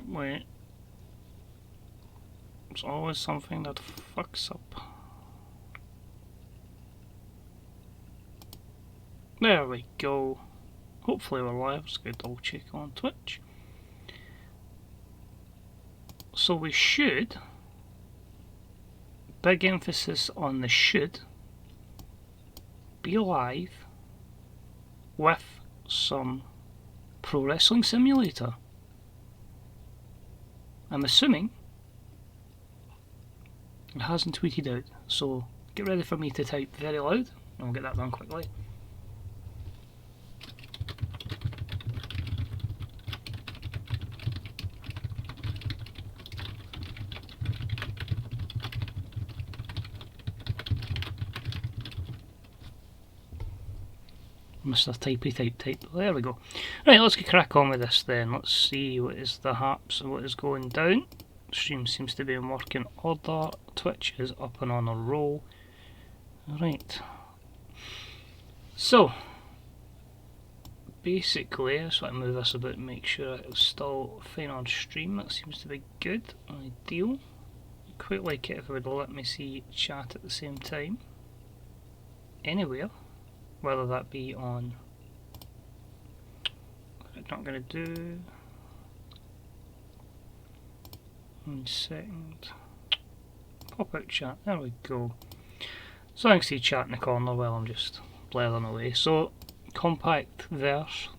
Wait. There's always something that fucks up. There we go. Hopefully we're live. Let's go double check on Twitch. So we should, big emphasis on the should, be live with some Pro Wrestling Simulator. I'm assuming it hasn't tweeted out, so get ready for me to type very loud and we'll get that done quickly. Mr. Typey type. There we go. Right, let's get crack on with this then. Let's see what is the haps and what is going down. Stream seems to be in working order. Twitch is up and on a roll. Right. So, basically, I just want to move this a bit and make sure it's still fine on stream. That seems to be good. Ideal. I'd quite like it if it would let me see chat at the same time. Anywhere. Whether that be on, I'm not going to do, 1 second, pop out chat, there we go. So I can see chat in the corner while I'm just blathering away. So, compact verse,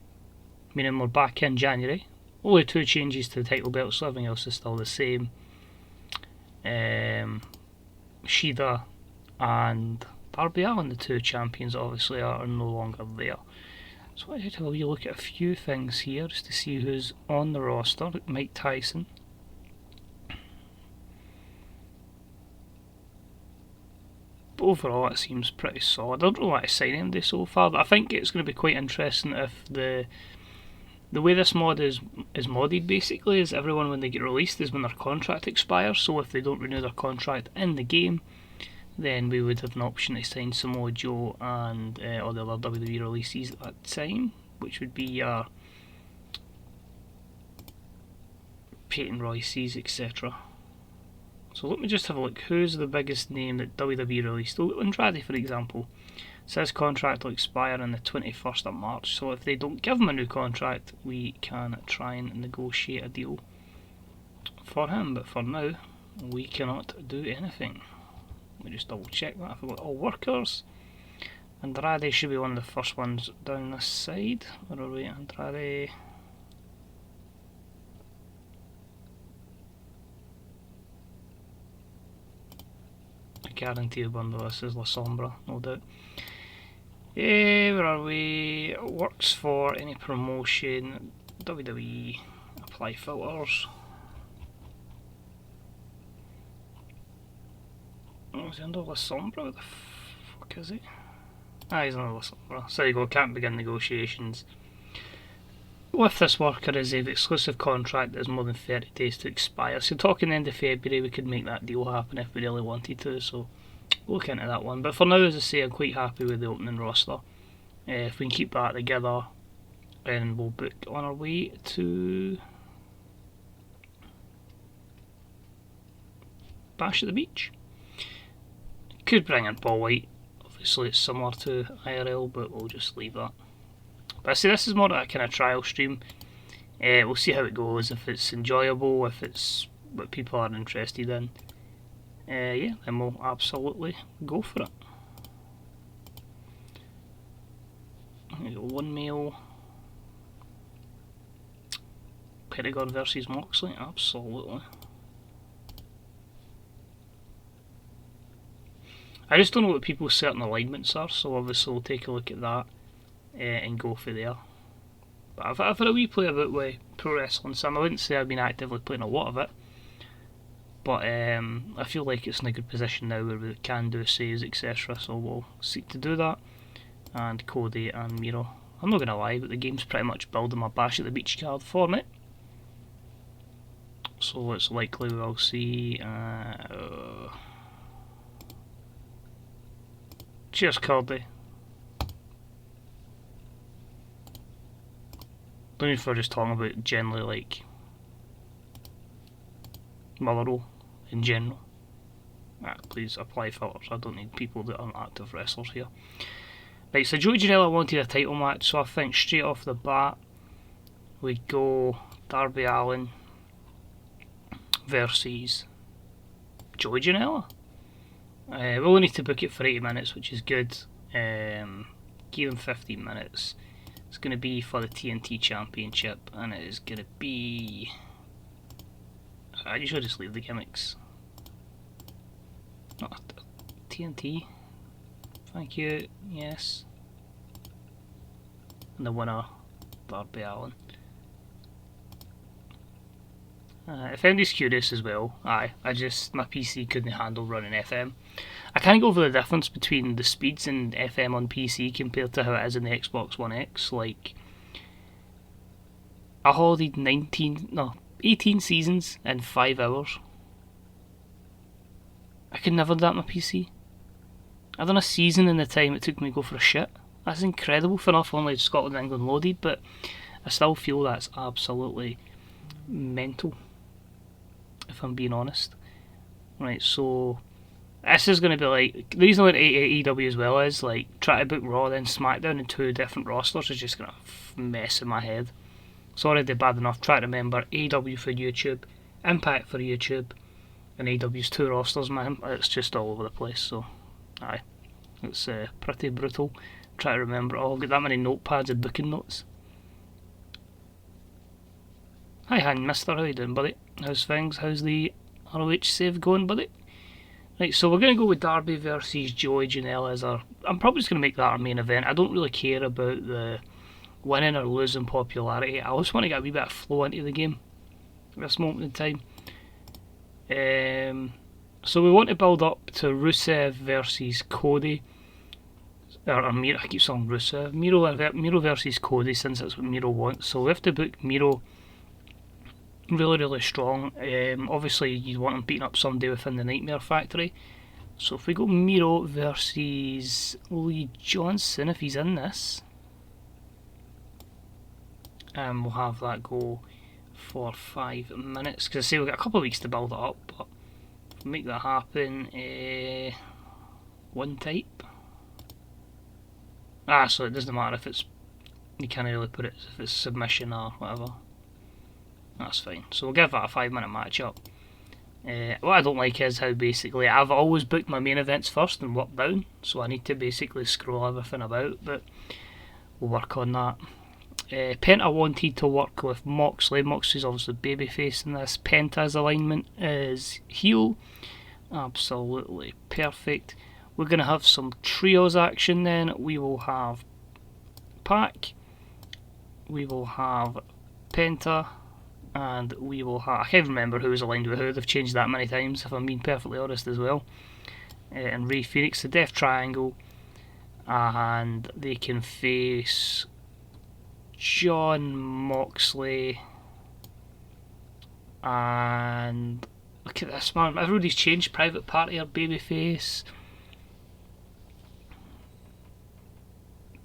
meaning we're back in January. Only 2 changes to the title belt, so everything else is still the same. Shida and Darby Allin, the 2 champions, obviously are no longer there. So I had to have a wee look at a few things here just to see who's on the roster. Mike Tyson. But overall it seems pretty solid. I don't really want to sign anybody so far, but I think it's going to be quite interesting if the way this mod is modded basically is everyone when they get released is when their contract expires. So if they don't renew their contract in the game, then we would have an option to sign Samoa Joe and all the other WWE releases at that time, which would be Peyton Royce's, etc. So let me just have a look. Who's the biggest name that WWE released? Oh, Andrade, for example. Says contract will expire on the 21st of March, so if they don't give him a new contract, we can try and negotiate a deal for him, but for now, we cannot do anything. Let me just double check that. I've got all workers. Andrade should be one of the first ones down this side. Where are we? Andrade. I guarantee a bundle this is La Sombra, no doubt. Where are we? Works for any promotion. WWE. Apply filters. Oh, is he under La Sombra? What the fuck is he? Ah, he's under La Sombra. So there you go, can't begin negotiations. With this worker is an exclusive contract that is more than 30 days to expire. So talking end of February, we could make that deal happen if we really wanted to, so look into that one. But for now, as I say, I'm quite happy with the opening roster. If we can keep that together, then we'll book on our way to Bash at the Beach. Could bring in Paul White, obviously it's similar to IRL, but we'll just leave that. But I say this is more like a kind of trial stream. We'll see how it goes, if it's enjoyable, if it's what people are interested in. Yeah, then we'll absolutely go for it. We got 1 male. Pentagon versus Moxley, absolutely. I just don't know what people's certain alignments are, so obviously we'll take a look at that and go for there. But I've had a wee play about with Pro Wrestling Sim. I wouldn't say I've been actively playing a lot of it, but I feel like it's in a good position now where we can do saves, etc. So we'll seek to do that. And Cody and Miro. I'm not going to lie, but the game's pretty much building my Bash at the Beach card for me. So it's likely we'll see... Cheers, Cody. Don't know if we're just talking about generally like Motherwell in general. Please apply filters, I don't need people that aren't active wrestlers here. Right, so Joey Janela wanted a title match, so I think straight off the bat we go Darby Allin versus Joey Janela. We only need to book it for 80 minutes, which is good. Give them 15 minutes. It's going to be for the TNT Championship, and it is going to be... I usually just leave the gimmicks. TNT. Thank you. Yes. And the winner, Darby Allin. If anybody's curious as well, my PC couldn't handle running FM. I can't go over the difference between the speeds in FM on PC compared to how it is in the Xbox One X. Like, I holded 18 seasons in 5 hours. I could never do that on my PC. I done a season in the time it took me to go for a shit. That's incredible for enough only Scotland and England loaded, but I still feel that's absolutely mental, if I'm being honest. Right, so this is going to be like, the reason I went AEW as well is like, try to book Raw then SmackDown in 2 different rosters is just going to mess in my head. It's already bad enough. Try to remember AEW for YouTube, Impact for YouTube, and AEW's 2 rosters, man. It's just all over the place, so aye, it's pretty brutal. Try to remember it all. Get that many notepads and booking notes. Hi Han, mister, how you doing, buddy? How's things? How's the ROH save going, buddy? Right, so we're going to go with Darby versus Joey Janela as our... I'm probably just going to make that our main event. I don't really care about the winning or losing popularity. I just want to get a wee bit of flow into the game at this moment in time. So we want to build up to Rusev versus Cody. Or Miro, I keep saying Rusev. Miro versus Cody, since that's what Miro wants. So we have to book Miro really strong. Obviously you want him beating up somebody within the Nightmare Factory. So if we go Miro versus Lee Johnson, if he's in this, we'll have that go for 5 minutes, because I say we've got a couple of weeks to build it up, but we'll make that happen. One type. So it doesn't matter if it's, you can't really put it if it's submission or whatever. That's fine. So we'll give that a 5-minute match up. What I don't like is how basically I've always booked my main events first and worked down, so I need to basically scroll everything about, but we'll work on that. Penta wanted to work with Moxley. Moxley's obviously babyface in this. Penta's alignment is heel. Absolutely perfect. We're going to have some trios action then. We will have Pac, we will have Penta, and we will have... I can't remember who was aligned with who. They've changed that many times, if I'm being perfectly honest as well. And Rey Fenix, the Death Triangle, and they can face John Moxley, and look at this, man, everybody's changed. Private Party or babyface.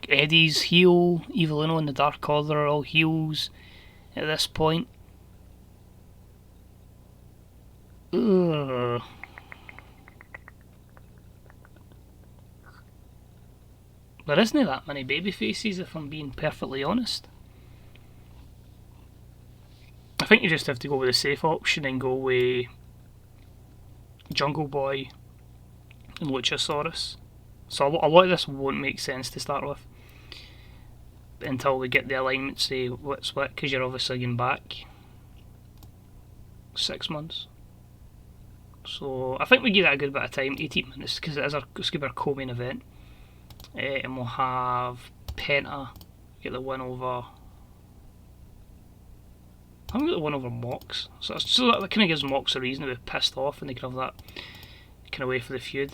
Eddie's heel, Evilino and the Dark Order are all heels at this point. Ugh. There isn't that many baby faces, if I'm being perfectly honest. I think you just have to go with the safe option and go with Jungle Boy and Luchasaurus. So a lot of this won't make sense to start with until we get the alignment, say what's what, because you're obviously going back 6 months. So I think we give that a good bit of time, 18 minutes, because it is it's going to be our co-main event. And we'll have Penta get the win over... I'm going to get the win over Mox. So that kind of gives Mox a reason to be pissed off, and they can have that kind of way for the feud.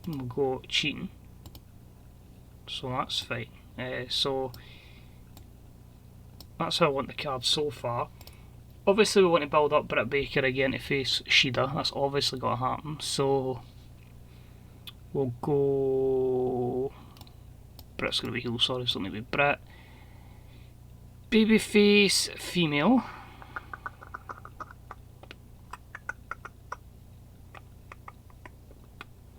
We'll go cheating. So that's fine. So that's how I want the card so far. Obviously we want to build up Britt Baker again to face Shida. That's obviously got to happen. So we'll go... Britt's going to be heel, sorry, so maybe Britt. Babyface female.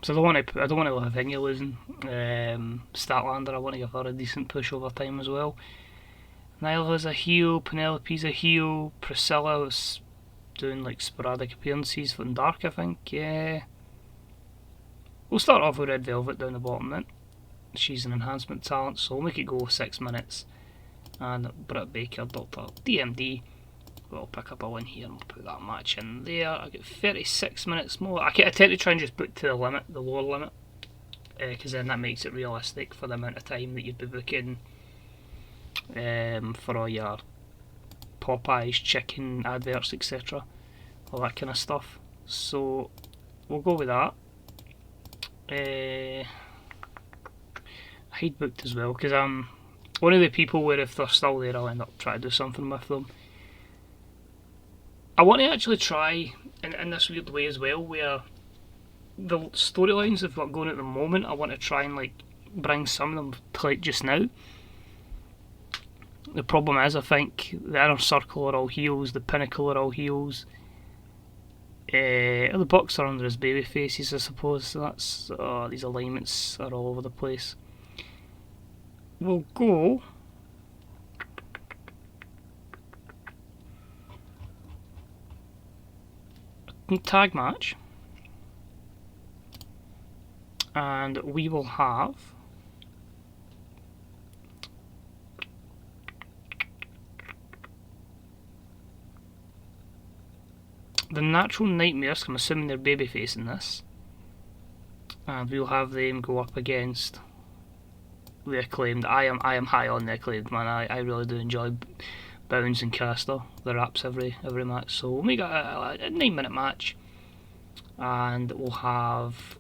So I don't want to have Inge losing. Statlander, I want to give her a decent push over time as well. Nyla's a heel, Penelope's a heel, Priscilla was doing like sporadic appearances from Dark, I think. Yeah. We'll start off with Red Velvet down the bottom then. She's an enhancement talent, so we'll make it go 6 minutes. And Britt Baker, Dr. DMD, will pick up a win here and we'll put that match in there. I get 36 minutes more. I tend to try and just book to the limit, the lower limit, because then that makes it realistic for the amount of time that you'd be booking for all your Popeyes, chicken adverts, etc. All that kind of stuff. So we'll go with that. I hate booked as well because I'm one of the people where if they're still there I'll end up trying to do something with them. I want to actually try in this weird way as well where the storylines I've got going at the moment, I want to try and like bring some of them to like just now. The problem is I think the Inner Circle are all heels, the Pinnacle are all heels. The Bucks are under his baby faces, I suppose. So that's these alignments are all over the place. We'll go tag match, and we will have the Natural Nightmares. I'm assuming they're babyface in this, and we'll have them go up against the Acclaimed. I am high on the Acclaimed, man. I really do enjoy Bounds and Caster, the raps every match. So we'll make a 9-minute match, and we'll have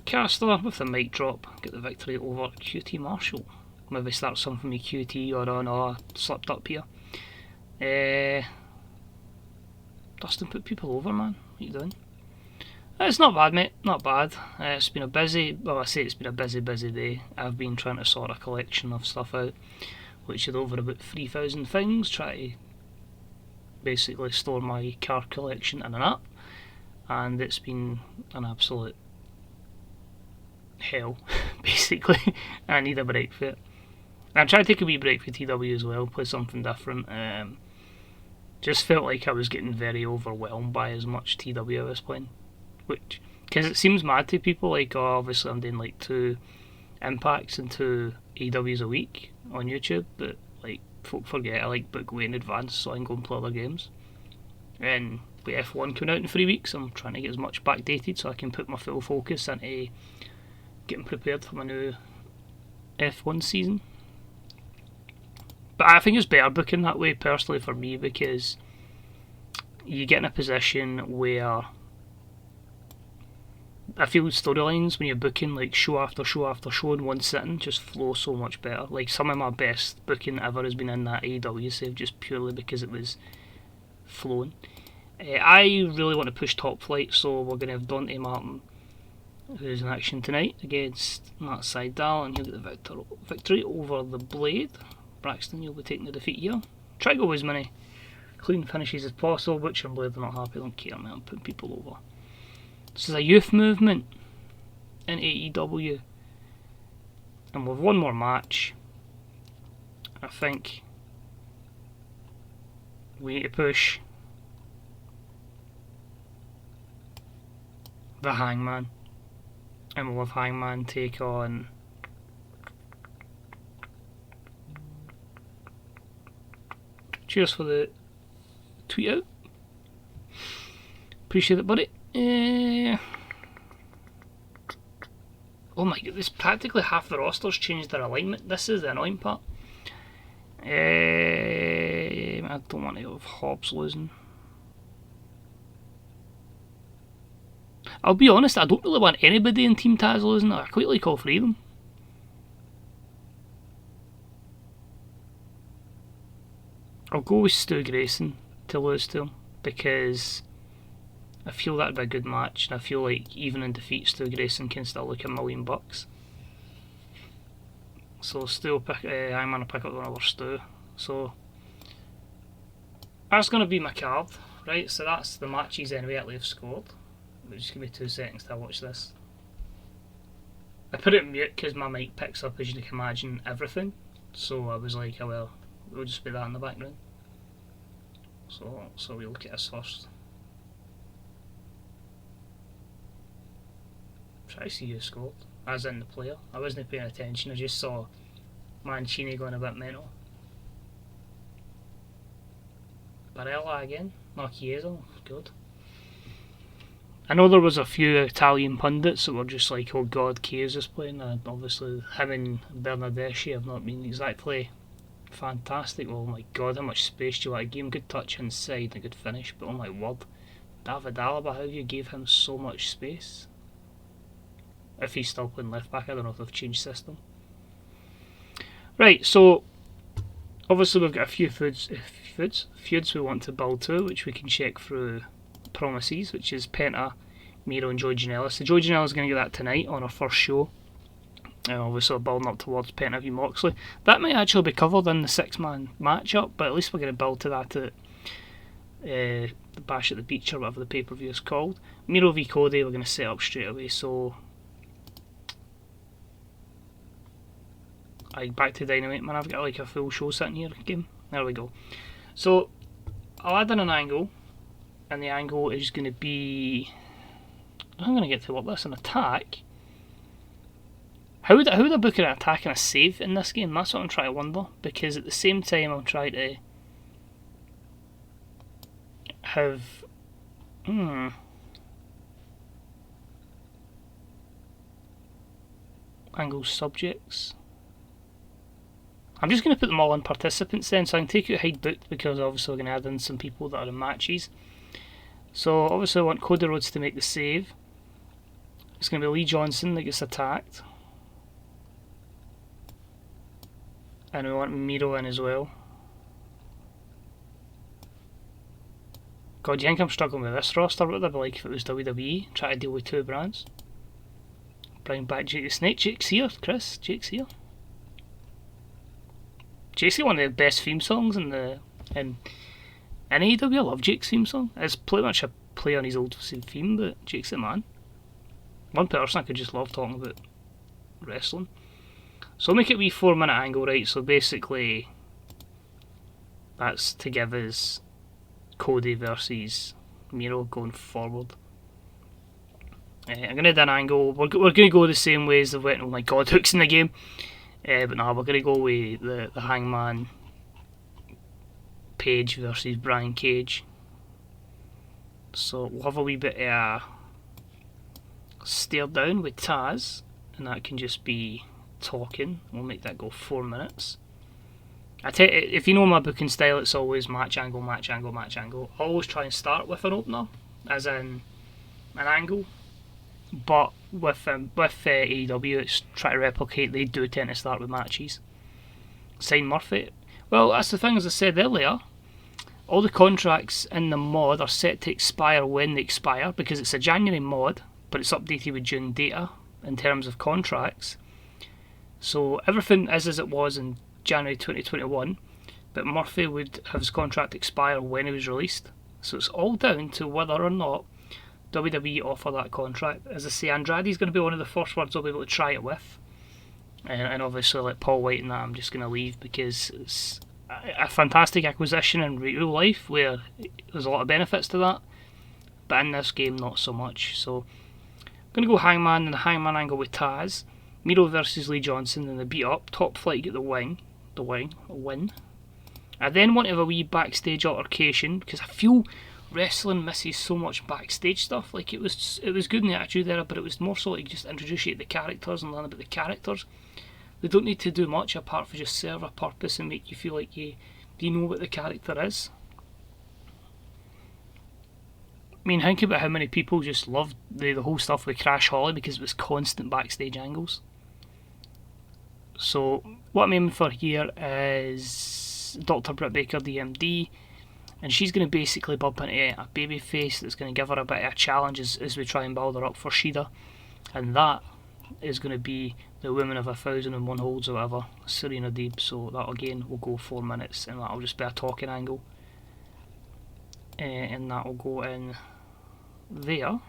Caster with the mic drop get the victory over QT Marshall. Maybe start something from me QT or I slipped up here. Dustin, put people over, man. What are you doing? It's not bad, mate. Not bad. It's been a busy, well, I say it's been a busy day. I've been trying to sort a collection of stuff out, which is over about 3,000 things. Try to basically store my car collection in an app, and it's been an absolute hell, basically. I need a break for it. I'm trying to take a wee break for TW as well, play something different. Just felt like I was getting very overwhelmed by as much TW I was playing. Which, because it seems mad to people, like, oh, obviously I'm doing like 2 impacts and 2 AWs a week on YouTube, but like folk forget I like book way in advance so I can go and play other games. And with F1 coming out in 3 weeks, I'm trying to get as much backdated so I can put my full focus into getting prepared for my new F1 season. But I think it's better booking that way personally for me, because you get in a position where I feel storylines when you're booking like show after show after show in one sitting just flow so much better. Like some of my best booking ever has been in that AEW save just purely because it was flowing. I really want to push Top Flight, so we're going to have Dante Martin, who's in action tonight against Matt Sydal, and he'll get the victory over the Blade. Braxton, you'll be taking the defeat here. Try to go as many clean finishes as possible. Butcher and Blade are not happy, don't care, man. I'm putting people over. This is a youth movement in AEW, and we've one more match. I think we need to push the Hangman, and we'll have Hangman take on cheers for the tweet out. Appreciate it, buddy. Oh my god, this practically half the roster's changed their alignment. This is the annoying part. I don't want to have Hobbs losing. I'll be honest, I don't really want anybody in Team Taz losing. I quite like all 3 of them. I'll go with Stu Grayson to lose to him, because I feel that'd be a good match, and I feel like even in defeat Stu Grayson can still look $1 million. So Stu will pick, I'm going to pick up one over Stu. So that's going to be my card, right? So that's the matches anyway that they've scored. Just give me 2 seconds to watch this. I put it on mute because my mic picks up, as you can imagine, everything. So I was like, oh well, it'll just be that in the background. So we'll look at this first. Try to see who scored, as in the player. I wasn't paying attention, I just saw Mancini going a bit mental. Barella again, not Chiesa, good. I know there was a few Italian pundits that were just like, oh god, Chiesa's playing, and obviously him and Bernardeschi have not been exactly fantastic. Oh my god, how much space do you like? Give him good touch inside and a good finish, but oh my word, David Alaba, how you gave him so much space? If he's still playing left back, I don't know if they've changed system. Right, so obviously we've got a few feuds we want to build to, which we can check through promises, which is Penta, Miro and Joe Janela. So Joe Janela is going to get that tonight on our first show. And obviously building up towards Penta v Moxley. That might actually be covered in the 6-man matchup, but at least we're going to build to that at the Bash at the Beach or whatever the pay-per-view is called. Miro v Cody we're going to set up straight away, so back to Dynamite, man. I've got like a full show sitting here game. There we go. So I'll add in an angle, and the angle is going to be, I'm going to get to what this, an attack. How would I book an attack and a save in this game? That's what I'm trying to wonder, because at the same time I'm trying to have angle subjects. I'm just going to put them all in participants then, so I can take out hide booked because obviously we're going to add in some people that are in matches. So obviously I want Cody Rhodes to make the save. It's going to be Lee Johnson that gets attacked. And we want Miro in as well. God, do you think I'm struggling with this roster? What would it be like if it was WWE? Try to deal with 2 brands. Bring back Jake the Snake. Jake's here, Chris. Jake's here. Jake's got one of the best theme songs in AEW. I love Jake's theme song. It's pretty much a play on his old theme, but Jake's the man. One person I could just love talking about wrestling. So I'll make it a wee 4-minute angle, right? So basically, that's to give us Cody versus Miro going forward. I'm going to do an angle. We're going to go the same ways they went. Oh my god, Hook's in the game. But no, we're going to go with the Hangman Page versus Brian Cage. So we'll have a wee bit of stare down with Taz, and that can just be talking. We'll make that go 4 minutes. I tell you, if you know my booking style, it's always match angle, match angle, match angle. I always try and start with an opener, as in an angle. But with AEW, it's try to replicate. They do tend to start with matches. Sign Murphy. Well, that's the thing, as I said earlier. All the contracts in the mod are set to expire when they expire, because it's a January mod, but it's updated with June data in terms of contracts. So everything is as it was in January 2021, but Murphy would have his contract expire when it was released. So it's all down to whether or not WWE offer that contract. As I say, Andrade's going to be one of the first ones I'll be able to try it with. And obviously, like Paul White and that, I'm just going to leave because it's a fantastic acquisition in real life where there's a lot of benefits to that. But in this game, not so much. So I'm going to go Hangman and the Hangman angle with Taz. Miro versus Lee Johnson and the beat up. Top Flight get the win. I then want to have a wee backstage altercation because I feel wrestling misses so much backstage stuff. Like it was good in the Attitude Era, but it was more so like just introduce you to the characters and learn about the characters. They don't need to do much apart from just serve a purpose and make you feel like you know what the character is. I mean, think about how many people just loved the whole stuff with Crash Holly because it was constant backstage angles. So what I'm aiming for here is Dr. Britt Baker, DMD, and she's going to basically bump into a baby face that's going to give her a bit of a challenge as we try and build her up for Shida, and that is going to be the Women of 1001 Holds or whatever, Serena Deeb. So that again will go 4 minutes, and that'll just be a talking angle, and that will go in there.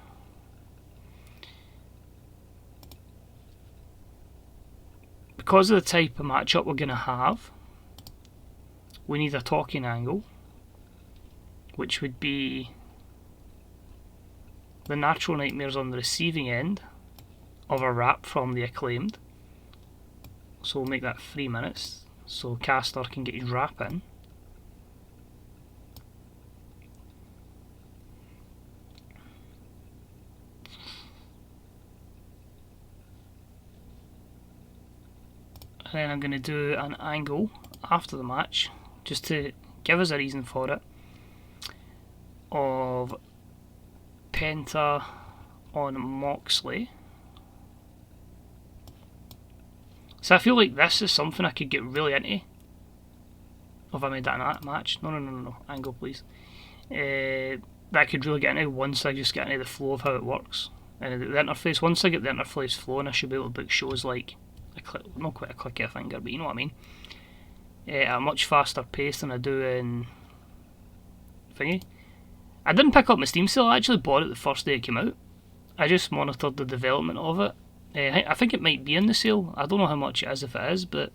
because of the type of matchup we're going to have, we need a talking angle, which would be the Natural Nightmares on the receiving end of a rap from the Acclaimed. So we'll make that 3 minutes, so Caster can get his rap in. And then I'm going to do an angle after the match, just to give us a reason for it, of Penta on Moxley. So I feel like this is something I could get really into if I made that a match. No, angle please. That I could really get into once I just get into the flow of how it works. And the interface, once I get the interface flowing, I should be able to book shows like, not quite a click of a finger, but you know what I mean. At a much faster pace than I do in thingy. I didn't pick up my Steam sale, I actually bought it the first day it came out. I just monitored the development of it. I think it might be in the sale. I don't know how much it is if it is, but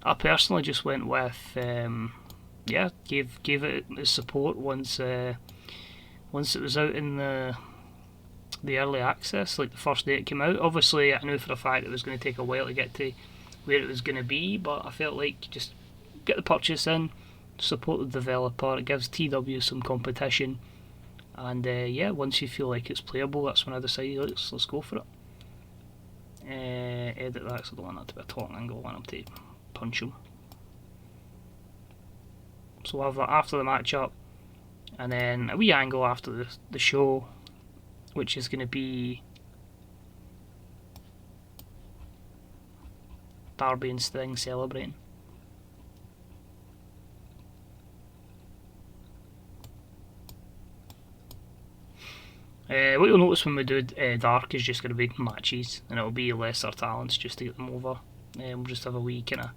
I personally just went with yeah, gave it its support once it was out in the early access, like the first day it came out. Obviously I knew for a fact it was going to take a while to get to where it was going to be, but I felt like just get the purchase in, support the developer, it gives TW some competition, and yeah, once you feel like it's playable, that's when I decided let's go for it. Edit that because I don't want that to be a talking angle, I want him to punch him. So we'll have that after the match up, and then a wee angle after the show, which is going to be Darby and Sting celebrating. What you'll notice when we do Dark is just going to be matches, and it'll be lesser talents just to get them over. We'll just have a wee kind of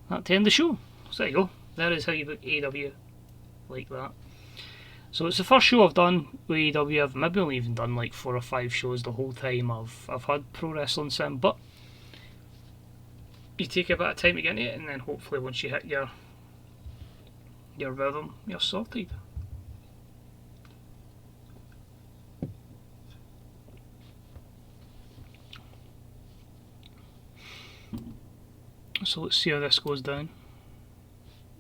that to end the show. So there you go. There is how you book AEW like that. So it's the first show I've done with AEW. I've maybe only even done like 4 or 5 shows the whole time I've had Pro Wrestling Sim, but you take a bit of time to get into it, and then hopefully once you hit your rhythm, you're sorted. So let's see how this goes down.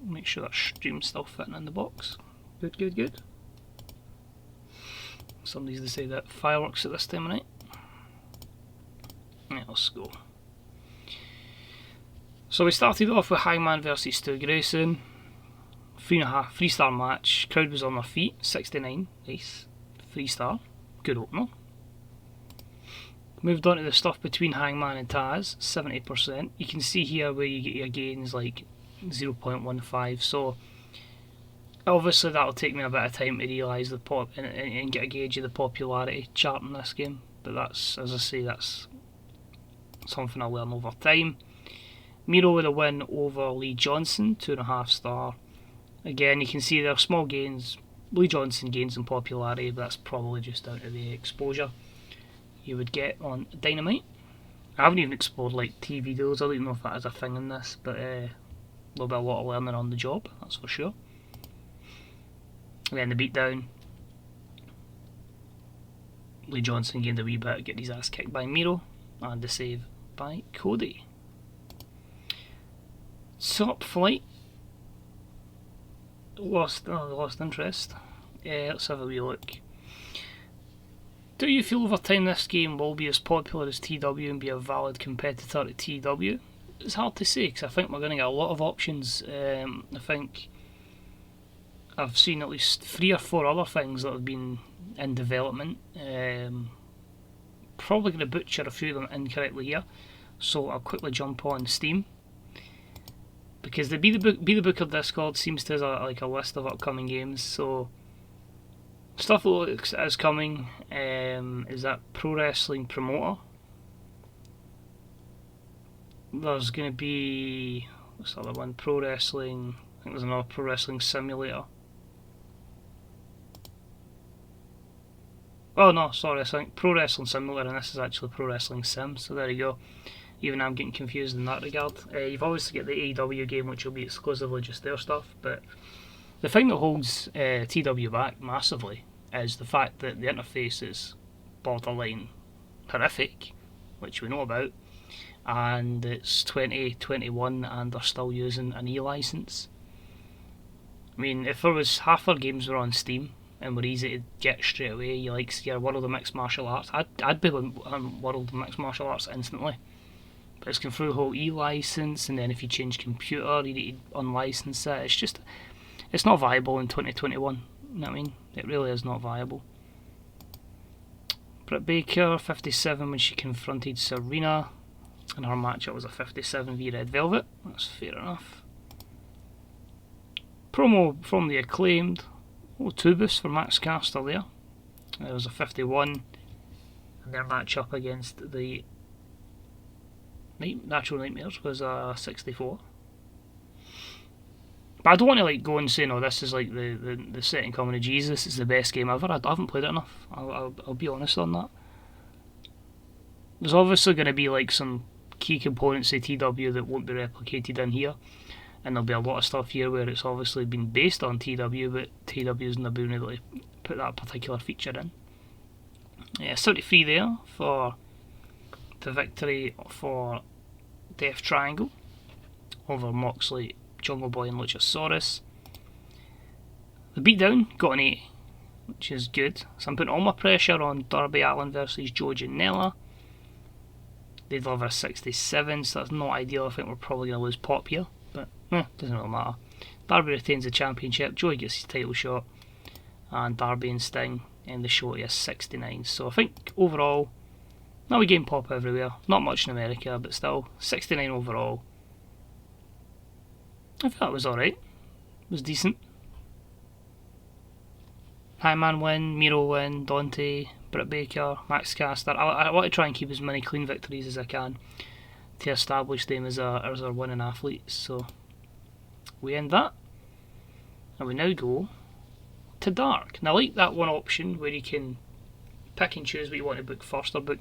Make sure that stream's still fitting in the box. Good. Somebody's decided that fireworks at this time of night. Yeah, let's go. So we started off with Hangman versus Stu Grayson. 3-star match. Crowd was on their feet. 69. Nice. 3-star. Good opener. Moved on to the stuff between Hangman and Taz. 70%. You can see here where you get your gains like 0.15. So obviously that'll take me a bit of time to realise the pop and get a gauge of the popularity chart in this game. But that's, as I say, that's something I'll learn over time. Miro with a win over Lee Johnson, 2.5-star. Again, you can see there are small gains. Lee Johnson gains in popularity, but that's probably just down to the exposure you would get on Dynamite. I haven't even explored like TV deals. I don't even know if that is a thing in this, but a lot of learning on the job, that's for sure. And then the beatdown. Lee Johnson gained a wee bit, getting his ass kicked by Miro, and the save by Cody. Top Flight lost interest. Let's have a wee look. Do you feel over time this game will be as popular as TW and be a valid competitor to TW? It's hard to say, because I think we're going to get a lot of options. I think I've seen at least 3 or 4 other things that have been in development. Probably going to butcher a few of them incorrectly here, so I'll quickly jump on Steam. Because the Be the Booker Discord seems to have like a list of upcoming games, so stuff that looks is coming. Is that Pro Wrestling Promoter? There's going to be, what's the other one? Pro Wrestling, I think there's another Pro Wrestling Simulator. Oh no, sorry, I think Pro Wrestling Simulator, and this is actually Pro Wrestling Sim, so there you go. Even I'm getting confused in that regard. You've obviously got the AEW game, which will be exclusively just their stuff, but the thing that holds TW back massively is the fact that the interface is borderline horrific, which we know about, and it's 2021 and they're still using an e-license. I mean, if there was half our games were on Steam and were easy to get straight away, you like your World of Mixed Martial Arts, I'd be on World of Mixed Martial Arts instantly. But it's going through the whole e-license, and then if you change computer, you need to unlicense it. It's not viable in 2021. You know what I mean? It really is not viable. Britt Baker, 57 when she confronted Serena, and her matchup was a 57 v Red Velvet. That's fair enough. Promo from the Acclaimed. Oh, Tubus for Max Caster there. It was a 51, and their matchup against the Natural Nightmares was a 64. But I don't want to go and say, no, this is like the second coming of Jesus, it's the best game ever. I haven't played it enough. I'll be honest on that. There's obviously going to be some key components of TW that won't be replicated in here, and there'll be a lot of stuff here where it's obviously been based on TW, but TW isn't been able to put that particular feature in. Yeah, 73 there for the victory for Death Triangle over Moxley, Jungle Boy and Luchasaurus. The beatdown got an 80, which is good. So I'm putting all my pressure on Darby Allin versus Joe Janela. They deliver a 67, so that's not ideal. I think we're probably going to lose Pop here, but doesn't really matter. Darby retains the championship, Joey gets his title shot, and Darby and Sting end the show to a 69. So I think overall, now we gain Pop everywhere. Not much in America, but still 69 overall. I thought it was alright. It was decent. Hangman win, Miro win, Dante, Britt Baker, Max Caster. I want to try and keep as many clean victories as I can to establish them as our winning athletes. So we end that, and we now go to Dark. Now, I like that one option where you can pick and choose what you want to book first or book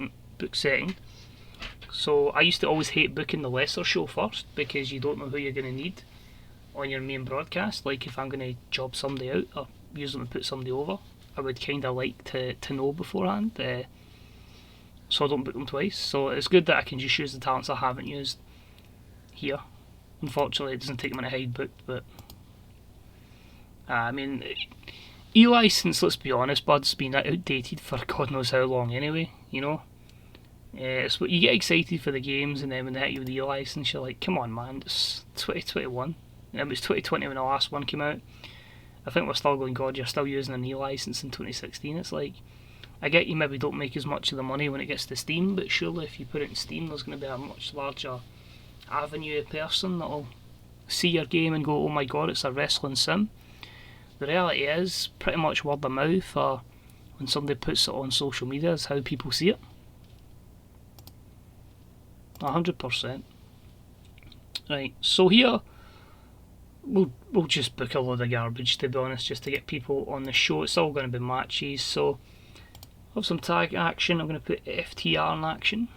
second. So I used to always hate booking the lesser show first because you don't know who you're going to need on your main broadcast. Like if I'm going to job somebody out or use them to put somebody over, I would kind of like to know beforehand, so I don't book them twice. So it's good that I can just use the talents I haven't used here. Unfortunately, it doesn't take them in a hide book, but I mean, e-license, let's be honest, bud's been outdated for God knows how long anyway, you know. It's what you get excited for the games, and then when they hit you with the e-license, you're like, come on man, it's 2021. And it was 2020 when the last one came out. I think we're still going, God, you're still using an e-license in 2016. It's like, I get you maybe don't make as much of the money when it gets to Steam, but surely if you put it in Steam, there's going to be a much larger avenue of person that'll see your game and go, oh my God, it's a wrestling sim. The reality is, pretty much word of mouth, or when somebody puts it on social media, is how people see it. 100%. Right, so here, we'll just book a load of garbage, to be honest, just to get people on the show. It's all going to be matches, so I'll have some tag action. I'm going to put FTR in action,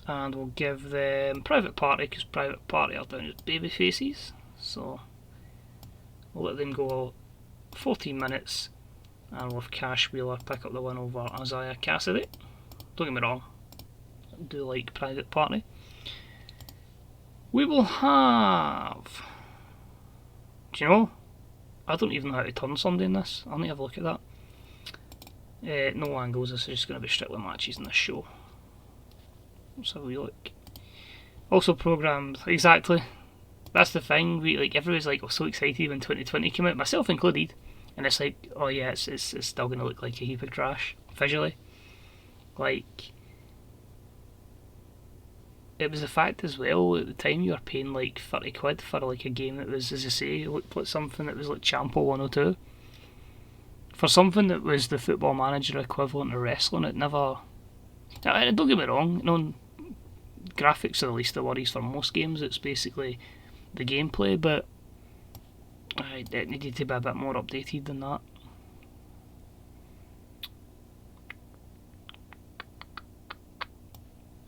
and we'll give them Private Party, because Private Party are down as baby faces, so we'll let them go 14 minutes, and we'll have Cash Wheeler pick up the win over Isaiah Cassidy. Don't get me wrong, I do like Private Party. We will have... Do you know? I don't even know how to turn somebody in this. I'll need to have a look at that. No angles, this is just going to be strictly matches in this show. Let's have a wee look. Also programmed, exactly. That's the thing, everybody's like, so excited when 2020 came out, myself included. And it's like, oh yeah, it's still going to look like a heap of trash, visually. Like... It was the fact as well, at the time you were paying like 30 quid for like a game that was, as I say, looked like something that was like Champo 102. For something that was the Football Manager equivalent of wrestling, it never... Don't get me wrong, graphics are the least of the worries for most games, it's basically the gameplay, but it needed to be a bit more updated than that.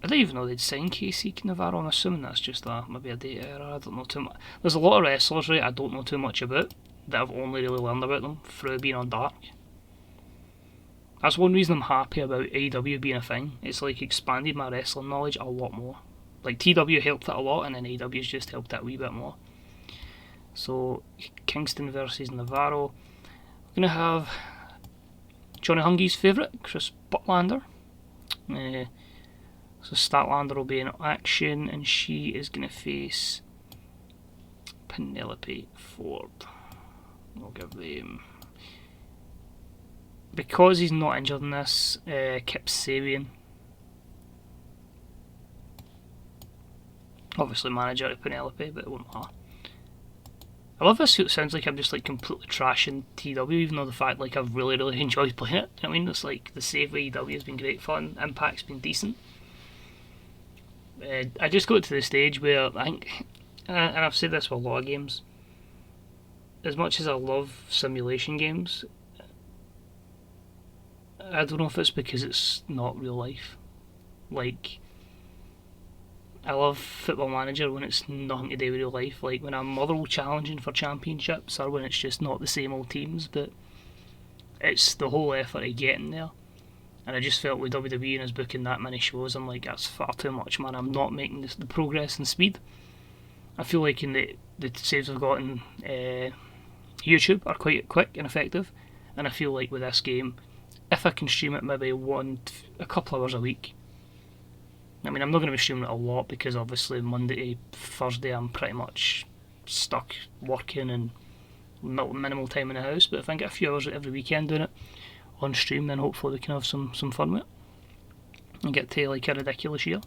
didn't even know they'd signed Casey Navarro. I'm assuming that's just maybe a date error. I don't know too much. There's a lot of wrestlers, right, I don't know too much about, that I've only really learned about them through being on Dark. That's one reason I'm happy about AEW being a thing. It's like expanded my wrestling knowledge a lot more. Like TW helped it a lot, and then AEW's just helped it a wee bit more. So Kingston versus Navarro. We're gonna have Johnny Hungy's favourite, Chris Butlander. So Statlander will be in action, and she is gonna face Penelope Ford. I'll give them, because he's not injured in this, Kip Sabian. Obviously manager of Penelope, but it won't matter. I love this, it sounds like I'm just like completely trashing TW, even though the fact like I've really enjoyed playing it. I mean, it's like the save with EW has been great fun, Impact's been decent. I just got to the stage where I think, and I've said this with a lot of games, as much as I love simulation games, I don't know if it's because it's not real life. Like, I love Football Manager when it's nothing to do with real life, like when I'm Motherwell challenging for championships, or when it's just not the same old teams, but it's the whole effort of getting there. And I just felt with WWE and us booking that many shows, I'm like, that's far too much, man. I'm not making the progress and speed. I feel like in the saves I've got in YouTube are quite quick and effective, and I feel like with this game, if I can stream it maybe a couple hours a week. I mean, I'm not going to be streaming it a lot because obviously Monday to Thursday I'm pretty much stuck working and minimal time in the house, but if I can get a few hours every weekend doing it on stream, then hopefully we can have some fun with it and get to like a ridiculous year.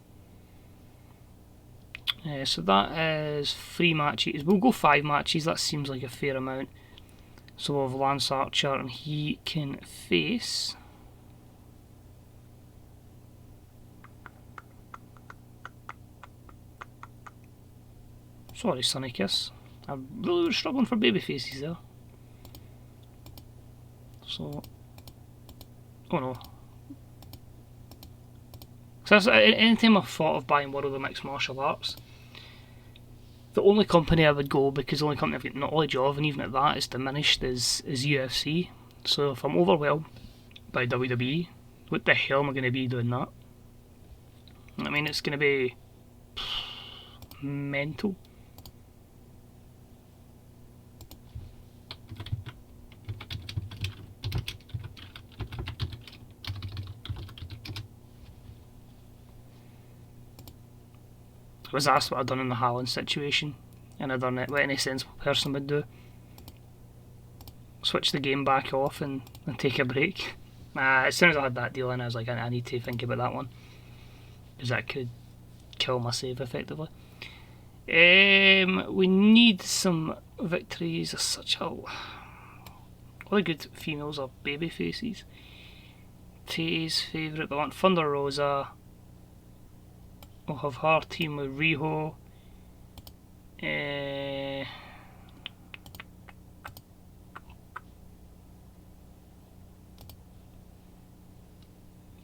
So that is 3 matches. We'll go 5 matches, that seems like a fair amount. So we'll have Lance Archer, and he can face sorry, Sunny Kiss. I really was struggling for baby faces there. So, oh no. So anytime I've thought of buying World of Mixed Martial Arts, the only company I would go, because the only company I've got knowledge of, and even at that is diminished, is UFC. So if I'm overwhelmed by WWE, what the hell am I going to be doing that? I mean, it's going to be mental. I was asked what I'd done in the Haaland situation, and I'd done it what any sensible person would do. Switch the game back off and take a break. As soon as I had that deal in, I was like, I need to think about that one, because that could kill my save effectively. We need some victories. Such a all the good females are baby faces. Tay's favourite, but I want Thunder Rosa. We'll have her team with Riho.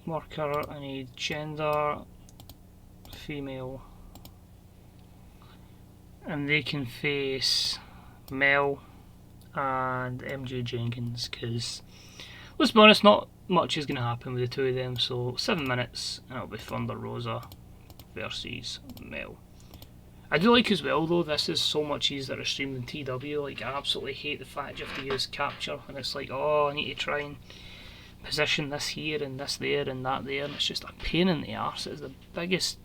Worker, I need gender, female. And they can face Mel and MJ Jenkins, because let's be honest, not much is going to happen with the two of them. So 7 minutes, and it'll be Thunder Rosa versus Mel. I do like as well though, this is so much easier to stream than TW. Like, I absolutely hate the fact you have to use capture, and it's like, oh, I need to try and position this here and this there and that there, and it's just a pain in the arse. It's the biggest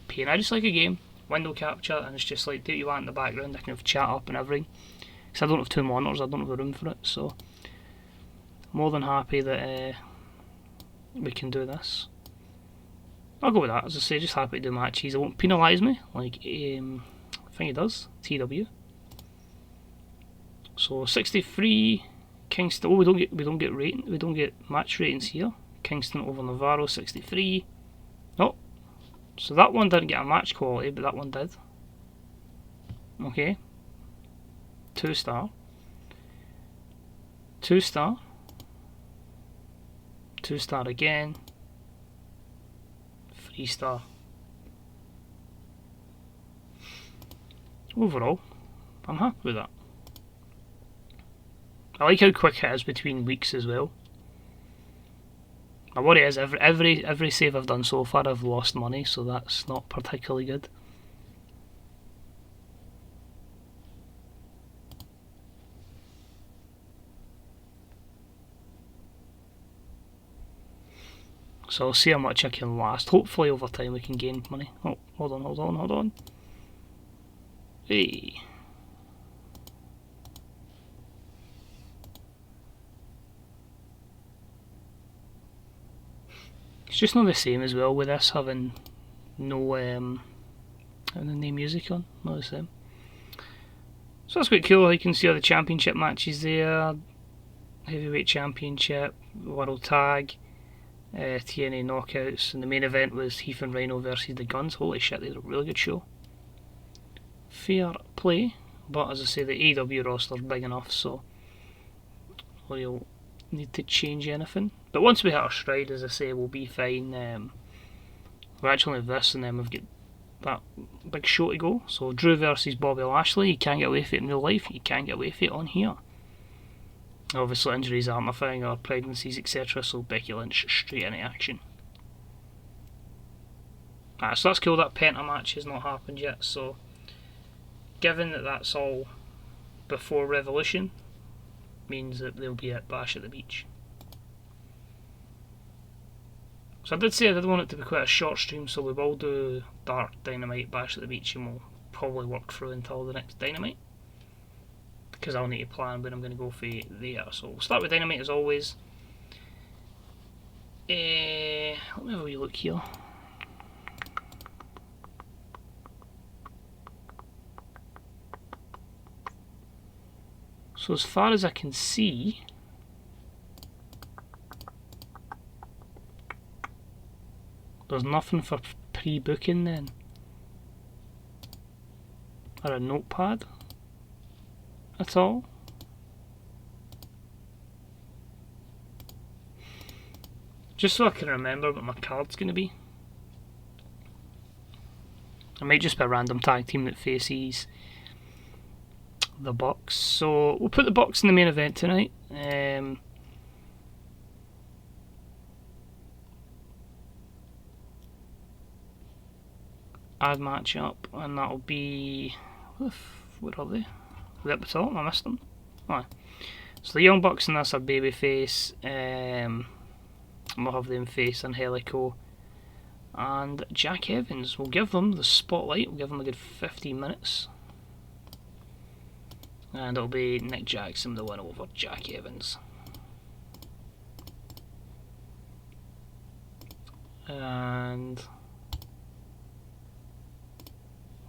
pain. I just like a game, window capture, and it's just like, do what you want in the background. I can have chat up and everything, because I don't have 2 monitors, I don't have the room for it. So more than happy that we can do this. I'll go with that. As I say, just happy to do matches. It won't penalise me like I think it does TW. So 63 Kingston. Oh, we don't get match ratings here. Kingston over Navarro 63. Oh, so that one didn't get a match quality, but that one did. Okay. 2-star. 2-star. 2-star again. 3-star. overall, I'm happy with that. I like how quick it is between weeks as well. My worry is every save I've done so far I've lost money, so that's not particularly good. So I'll see how much I can last. Hopefully over time we can gain money. Oh, hold on. Hey. It's just not the same as well with this having no any music on. Not the same. So that's quite cool. You can see all the championship matches there. Heavyweight Championship, World Tag, TNA Knockouts, and the main event was Heath and Rhino versus the Guns. Holy shit, they had a really good show. Fair play, but as I say, the AEW roster's big enough, so we'll need to change anything. But once we hit our stride, as I say, we'll be fine. We actually have this, and then we've got that big show to go. So Drew versus Bobby Lashley. You can't get away with it in real life. You can't get away with it on here. Obviously injuries aren't my thing, or pregnancies, etc. So Becky Lynch straight into action. So that's cool. That Penta match has not happened yet. So given that that's all before Revolution, means that they'll be at Bash at the Beach. So I did say I did want it to be quite a short stream, so we will do Dark Dynamite, Bash at the Beach, and we'll probably work through until the next Dynamite, because I'll need to plan when I'm going to go for there. So we'll start with Dynamite as always. Let me have a wee look here. So as far as I can see, there's nothing for pre-booking then, or a notepad at all. Just so I can remember what my card's going to be. It might just be a random tag team that faces the Bucks. So we'll put the Bucks in the main event tonight. Add match up, and that'll be, where are they? Are they at the top? I missed them. Oh. So the Young Bucks in this are babyface. We'll have them face Angelico and Jack Evans. We'll give them the spotlight. We'll give them a good 15 minutes. And it'll be Nick Jackson the win over Jack Evans. And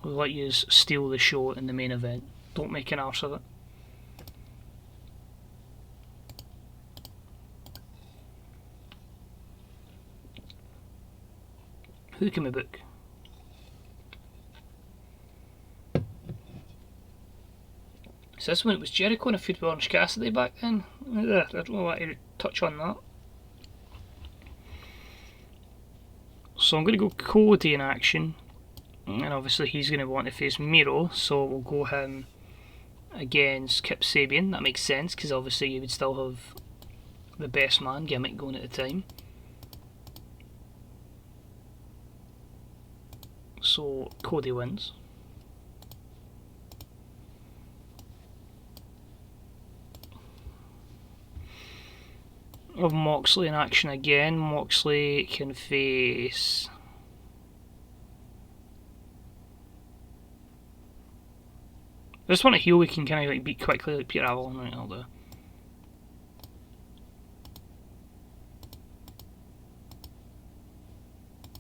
we'll let you steal the show in the main event. Don't make an arse of it. Who can we book? So this one, it was Jericho and a feud with Orange Cassidy back then. I don't know why to touch on that. So I'm going to go Cody in action. And obviously he's going to want to face Miro, so we'll go him against Kip Sabian. That makes sense, because obviously you would still have the best man gimmick going at the time. So Cody wins. Of Moxley in action again. Moxley can face this one a heel we can kind of like beat quickly, like Peter Avalon. Right, I'll do.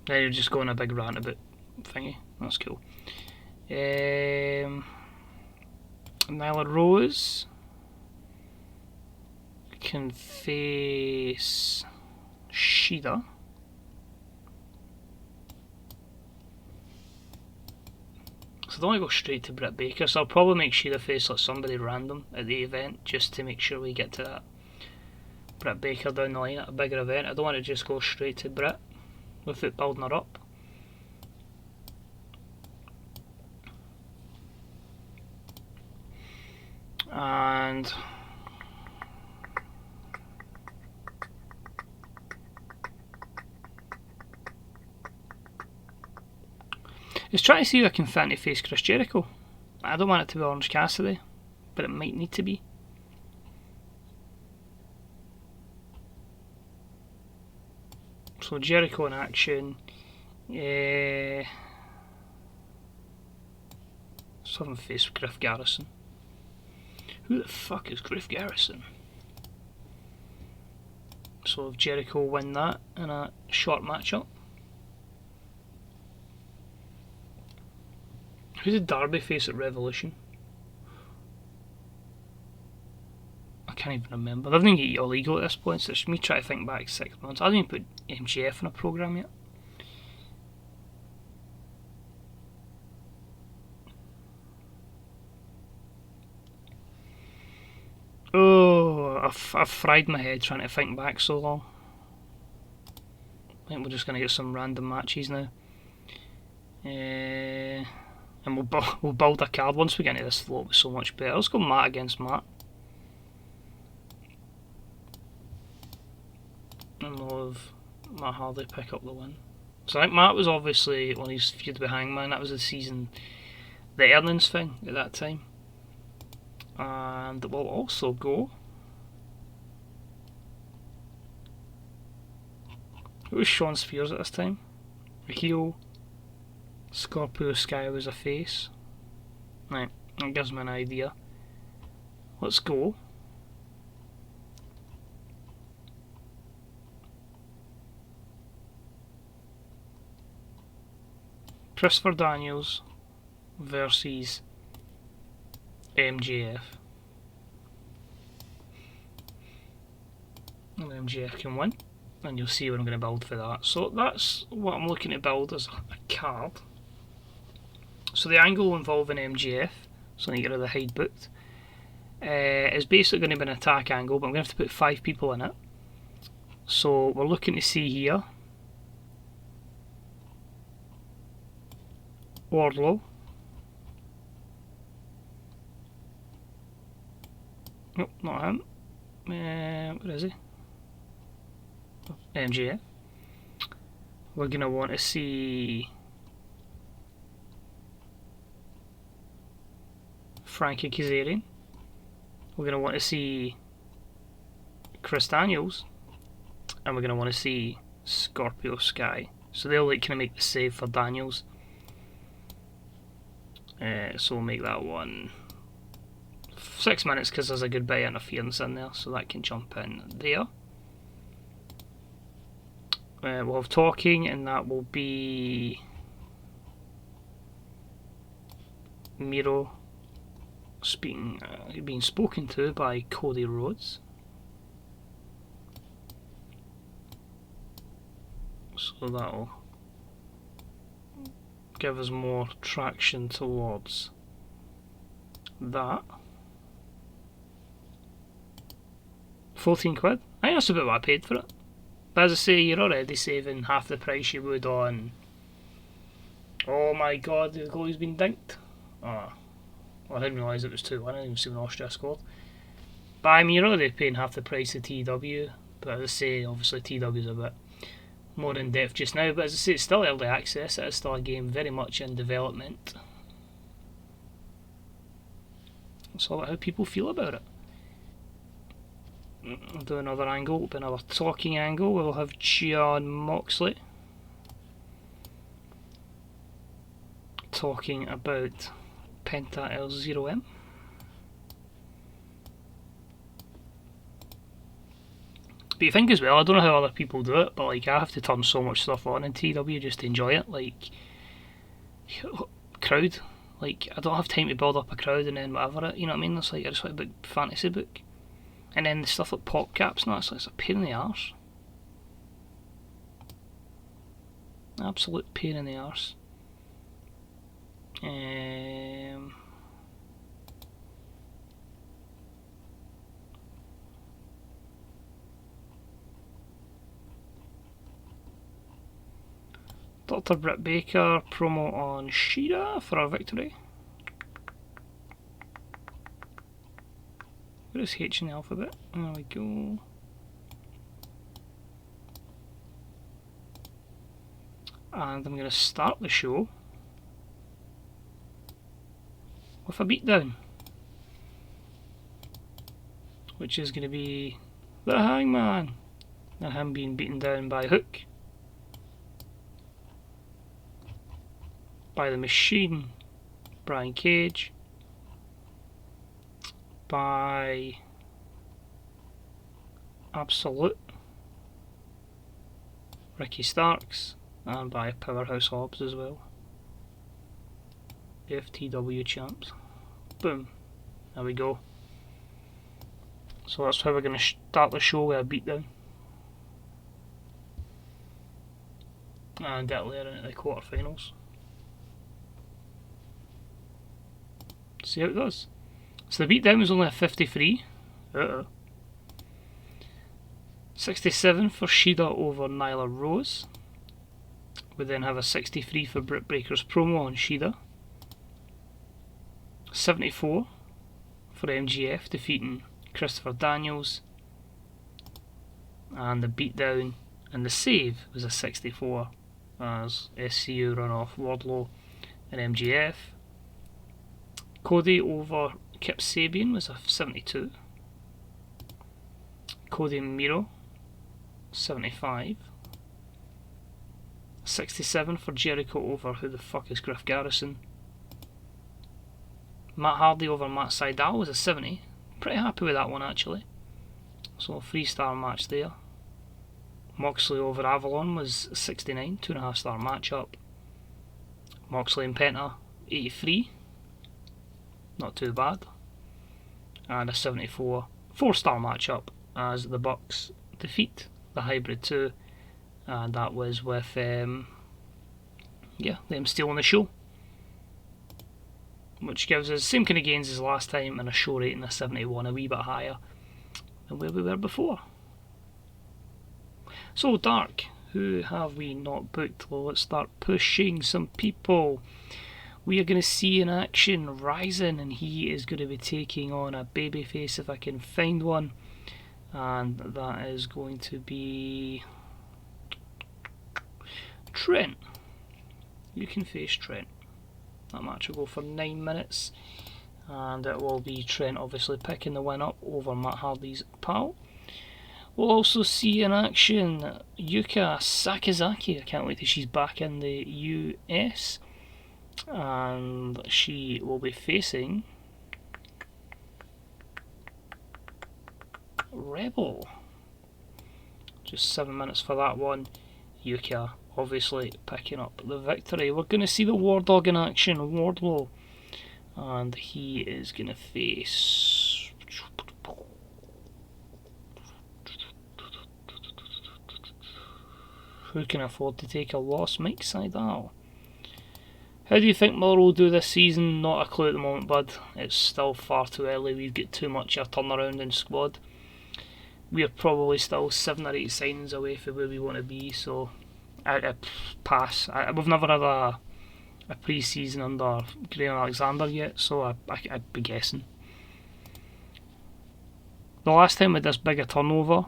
Now you're just going a big rant about thingy. That's cool. Nyla Rose can face Shida. So I don't want to go straight to Britt Baker, so I'll probably make Shida face like somebody random at the event, just to make sure we get to that Britt Baker down the line at a bigger event. I don't want to just go straight to Britt with it building her up. And let's try to see if I can fancy face Chris Jericho. I don't want it to be Orange Cassidy, but it might need to be. So Jericho in action. Southern face with Griff Garrison. Who the fuck is Griff Garrison? So if Jericho win that in a short matchup. Who did Darby face at Revolution? I can't even remember. I haven't even get all ego at this point, so it's me trying to think back 6 months. I haven't even put MJF in a program yet. Oh, I've fried my head trying to think back so long. I think we're just going to get some random matches now. And we'll build a card once we get into this flow. It'll be so much better. Let's go Matt against Matt. And we'll have Matt Hardy pick up the win. So I think Matt was obviously when he's feud with Hangman. That was the earnings thing at that time. And we'll also go. Who was Shawn Spears at this time? A heel. Scorpio Sky was a face. Right, that gives me an idea. Let's go. Christopher Daniels versus MJF. And MJF can win. And you'll see what I'm going to build for that. So that's what I'm looking to build as a card. So the angle involving MJF, so I need to get rid of the hide booked, is basically going to be an attack angle, but I'm going to have to put 5 people in it. So we're looking to see here Wardlow. Nope, not him. Where is he? MJF. We're going to want to see Frankie Kazarian. We're going to want to see Chris Daniels. And we're going to want to see Scorpio Sky. So they'll kind of make the save for Daniels. So we'll make that one 6 minutes because there's a goodbye interference in there. So that can jump in there. We'll have talking, and that will be Miro being spoken to by Cody Rhodes. So that'll give us more traction towards that. 14 quid? I think that's about what I paid for it. But as I say, you're already saving half the price you would on... Oh my god, the goalie's been dinked. Oh. Well, I didn't realise it was 2-1, I didn't even see when Austria scored. But I mean, you're already paying half the price of TW. But as I say, obviously TW's a bit more in depth just now. But as I say, it's still early access, it is still a game very much in development. It's all about how people feel about it. I'll do another angle, it'll be another talking angle. We'll have John Moxley talking about Penta L0M. But you think as well, I don't know how other people do it, but like I have to turn so much stuff on in TW just to enjoy it. Like crowd, like I don't have time to build up a crowd and then whatever it, you know what I mean? It's like I just want to book fantasy book. And then the stuff like pop caps and that, it's a pain in the arse. Absolute pain in the arse. Dr. Britt Baker promo on Shida for a victory. Where is H in the alphabet? There we go. And I'm going to start the show with a beatdown, which is going to be the Hangman and him being beaten down by Hook, by the Machine, Brian Cage, by Absolute, Ricky Starks, and by Powerhouse Hobbs as well. FTW champs. Boom. There we go. So that's how we're going to start the show with a beatdown. And get later into the quarterfinals. See how it does. So the beatdown was only a 53. 67 for Shida over Nyla Rose. We then have a 63 for Britt Baker's promo on Shida. 74 for MGF defeating Christopher Daniels. And the beatdown and the save was a 64 as SCU run off Wardlow and MGF. Cody over Kip Sabian was a 72. Cody and Miro 75. 67 for Jericho over who the fuck is Griff Garrison. Matt Hardy over Matt Sydal was a 70. Pretty happy with that one actually. So a 3-star match there. Moxley over Avalon was 69, 2.5-star matchup. Moxley and Penta 83. Not too bad. And a 74, 4-star matchup as the Bucks defeat the Hybrid 2. And that was with them stealing the show, which gives us the same kind of gains as last time and a show rating of 71, a wee bit higher than where we were before. So Dark, who have we not booked? Well, let's start pushing some people. We are going to see in action Ryzen, and he is going to be taking on a babyface if I can find one, and that is going to be Trent. You can face Trent. That match will go for 9 minutes, and it will be Trent obviously picking the win up over Matt Hardy's pal. We'll also see in action Yuka Sakazaki. I can't wait till she's back in the US, and she will be facing Rebel. Just 7 minutes for that one. Yuka obviously picking up the victory. We're going to see the War Dog in action, Wardlow, and he is going to face who can afford to take a loss? Mike Sydal. How do you think Miller will do this season? Not a clue at the moment, bud. It's still far too early. We've got too much of a turnaround in squad. We are probably still 7 or 8 signings away from where we want to be, so I pass. We've never had a pre-season under Graham Alexander yet, so I'd be guessing. The last time we had this big a turnover,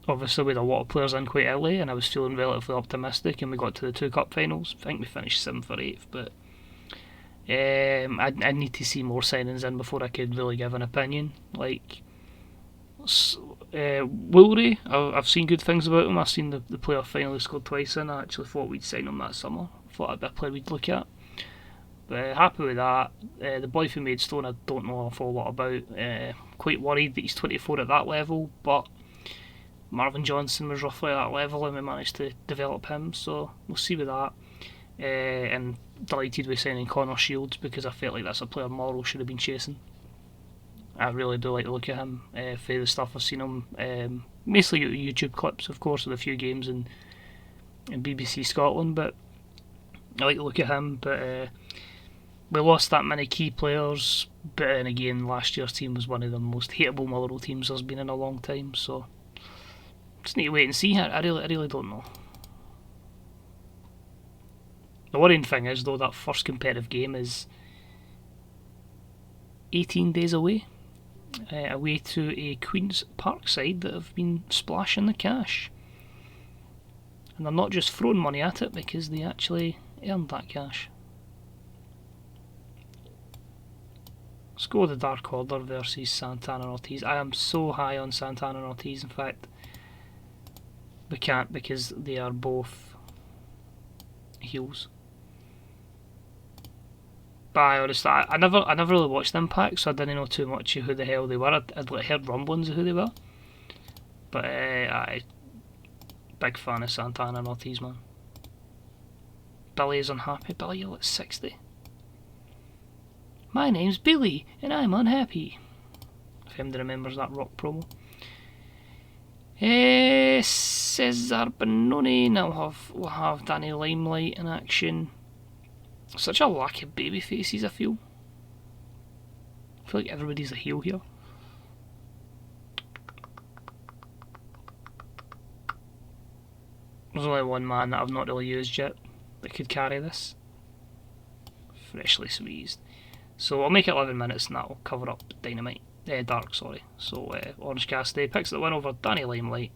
obviously we had a lot of players in quite early, and I was feeling relatively optimistic, and we got to the 2 cup finals. I think we finished 7th or 8th, but I need to see more signings in before I could really give an opinion. Like Wilry, I've seen good things about him. I've seen the player finally scored twice in. I actually thought we'd sign him that summer. I thought I'd be a player we'd look at. But happy with that. The boy from Maidstone I don't know an awful lot about. Quite worried that he's 24 at that level, but Marvin Johnson was roughly at that level and we managed to develop him, so we'll see with that. And delighted with signing Connor Shields because I felt like that's a player Morrow should have been chasing. I really do like to look at him. For the stuff I've seen him, mostly YouTube clips, of course, with a few games in BBC Scotland, but I like to look at him. But we lost that many key players, but then again, last year's team was one of the most hateable Motherwell teams there's been in a long time, so just need to wait and see. I really don't know. The worrying thing is, though, that first competitive game is 18 days away. away to a Queen's Park side that have been splashing the cash. And they're not just throwing money at it because they actually earned that cash. Let's go with the Dark Order versus Santana Ortiz. I am so high on Santana Ortiz, in fact. We can't because they are both heels. But I never really watched Impact, so I didn't know too much of who the hell they were. I'd heard rumblings of who they were. But I big fan of Santana and Ortiz, man. Billy is unhappy. Billy, you're like 60. My name's Billy, and I'm unhappy. If anybody remembers that Rock promo. Cesar Bononi. Now we'll have Danny Limelight in action. Such a lack of baby faces, I feel. I feel like everybody's a heel here. There's only one man that I've not really used yet that could carry this. Freshly squeezed. So I'll make it 11 minutes and that'll cover up Dynamite. Dark, sorry. So Orange Cassidy picks the win over Danny Limelight.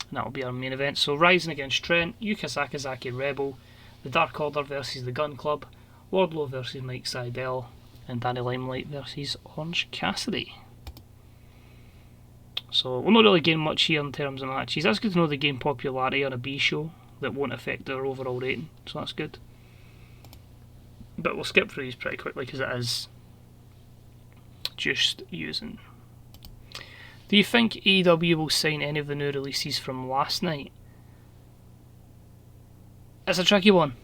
And that'll be our main event. So Rising against Trent, Yuka Sakazaki Rebel, the Dark Order versus the Gun Club, Wardlow versus Mike Sydal, and Danny Limelight versus Orange Cassidy. So we'll not really gain much here in terms of matches. That's good to know they gain popularity on a B show that won't affect their overall rating, so that's good. But we'll skip through these pretty quickly because it is just using. Do you think AEW will sign any of the new releases from last night? It's a tricky one.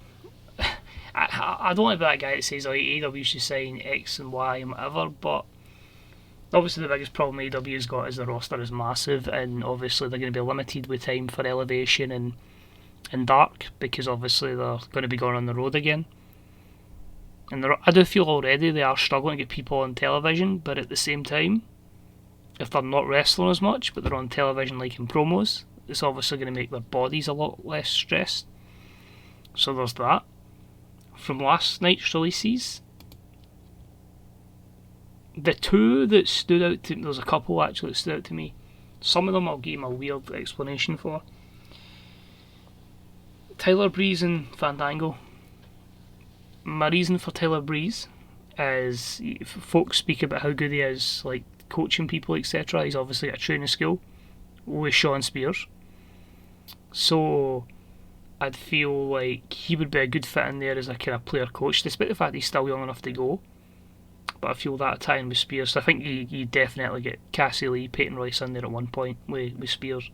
I don't want to be that guy that says AEW should sign X and Y and whatever, but obviously the biggest problem AEW's got is the roster is massive, and obviously they're going to be limited with time for Elevation and Dark, because obviously they're going to be going on the road again. And I do feel already they are struggling to get people on television, but at the same time, if they're not wrestling as much, but they're on television like in promos, it's obviously going to make their bodies a lot less stressed. So there's that. From last night's releases, the two that stood out to me, there's a couple actually that stood out to me. Some of them I'll give them a weird explanation for. Tyler Breeze and Fandango. My reason for Tyler Breeze is folks speak about how good he is, like coaching people, etc. He's obviously got a training school with Sean Spears. So I'd feel like he would be a good fit in there as a kind of player coach, despite the fact he's still young enough to go. But I feel that tie-in with Spears. So I think you definitely get Cassie Lee, Peyton Royce in there at one point with Spears.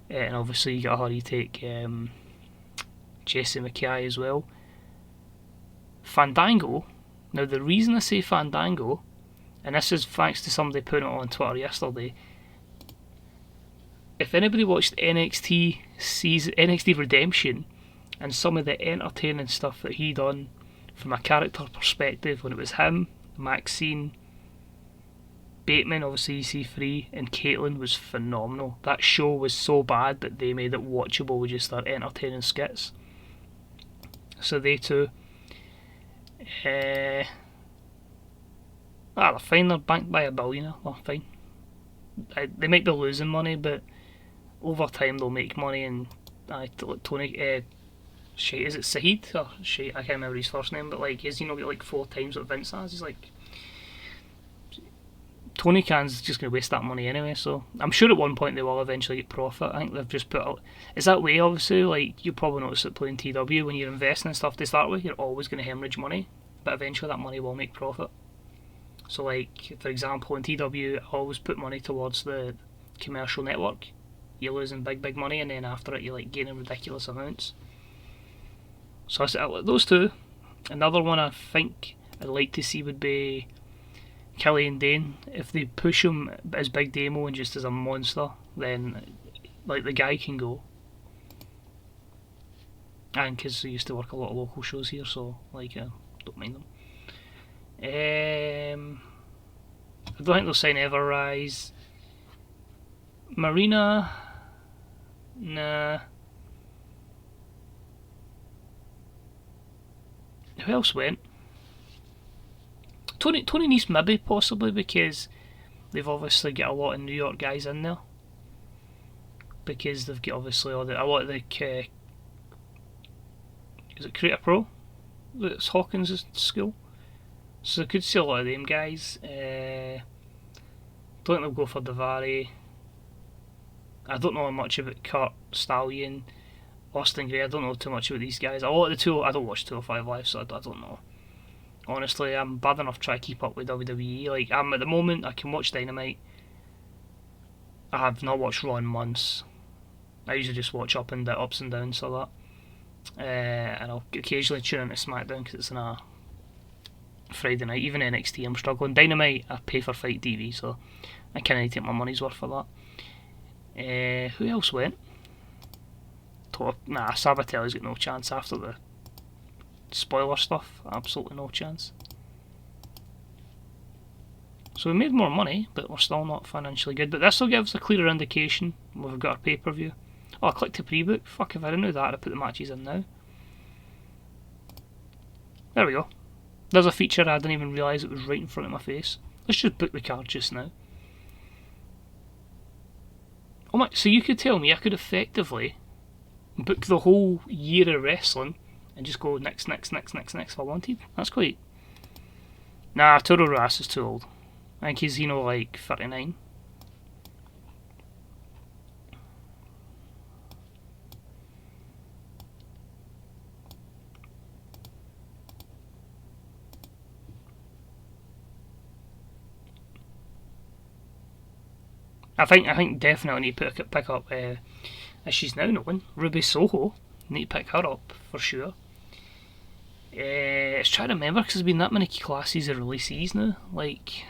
And obviously you got to hurry take Jesse McKay as well. Fandango. Now the reason I say Fandango, and this is thanks to somebody putting it on Twitter yesterday. If anybody watched NXT Redemption and some of the entertaining stuff that he done from a character perspective, when it was him, Maxine, Bateman, obviously EC3, and Caitlyn, was phenomenal. That show was so bad that they made it watchable with just their entertaining skits. So they two. They're fine, they're banked by a billionaire, they're fine. They might be losing money, but over time they'll make money. And Tony, is it Saeed? Or I can't remember his first name, but like, he's got like 4 times what Vince has. He's like, Tony Khan's just going to waste that money anyway, so I'm sure at one point they will eventually get profit. I think they've just put out, it's that way obviously, like you probably notice it playing TW, when you're investing in stuff to start with, you're always going to hemorrhage money, but eventually that money will make profit. So like, for example, in TW, I always put money towards the commercial network. You're losing big money, and then after it you're like gaining ridiculous amounts. So those two. Another one I think I'd like to see would be Killian Dane. If they push him as Big Damo and just as a monster, then like the guy can go. And because he used to work a lot of local shows here, so like don't mind them. I don't think they'll sign Everrise. Marina, nah. Who else went? Tony Nese maybe, possibly, because They've obviously got a lot of New York guys in there because they've got obviously a lot of the is it Creator Pro? It's Hawkins' school, so they could see a lot of them guys. Don't think they'll go for Davari. I don't know much about Kurt Stallion, Austin Gray. I don't know too much about these guys. A lot of I don't watch 205 Live, so I don't know. Honestly, I'm bad enough trying to keep up with WWE. Like, I'm at the moment, I can watch Dynamite. I have not watched Raw in months. I usually just watch ups and downs of that. And I'll occasionally tune into SmackDown because it's on a Friday night. Even NXT, I'm struggling. Dynamite, I pay for Fight TV, so I kind of need to take my money's worth for that. Who else went? Nah, Sabatelli's got no chance after the spoiler stuff. Absolutely no chance. So we made more money, but we're still not financially good. But this will give us a clearer indication when we've got our pay-per-view. Oh, I clicked to pre-book. Fuck, if I didn't know that, I'd put the matches in now. There we go. There's a feature I didn't even realise it was right in front of my face. Let's just book the card just now. Oh my, so you could tell me I could effectively book the whole year of wrestling and just go next if I wanted. That's quite... Nah, Toro Ross is too old. I think he's, like 39. I think definitely need to pick up, as she's now known, Ruby Soho. Need to pick her up for sure. It's trying to remember because there's been that many classes of releases now. Like,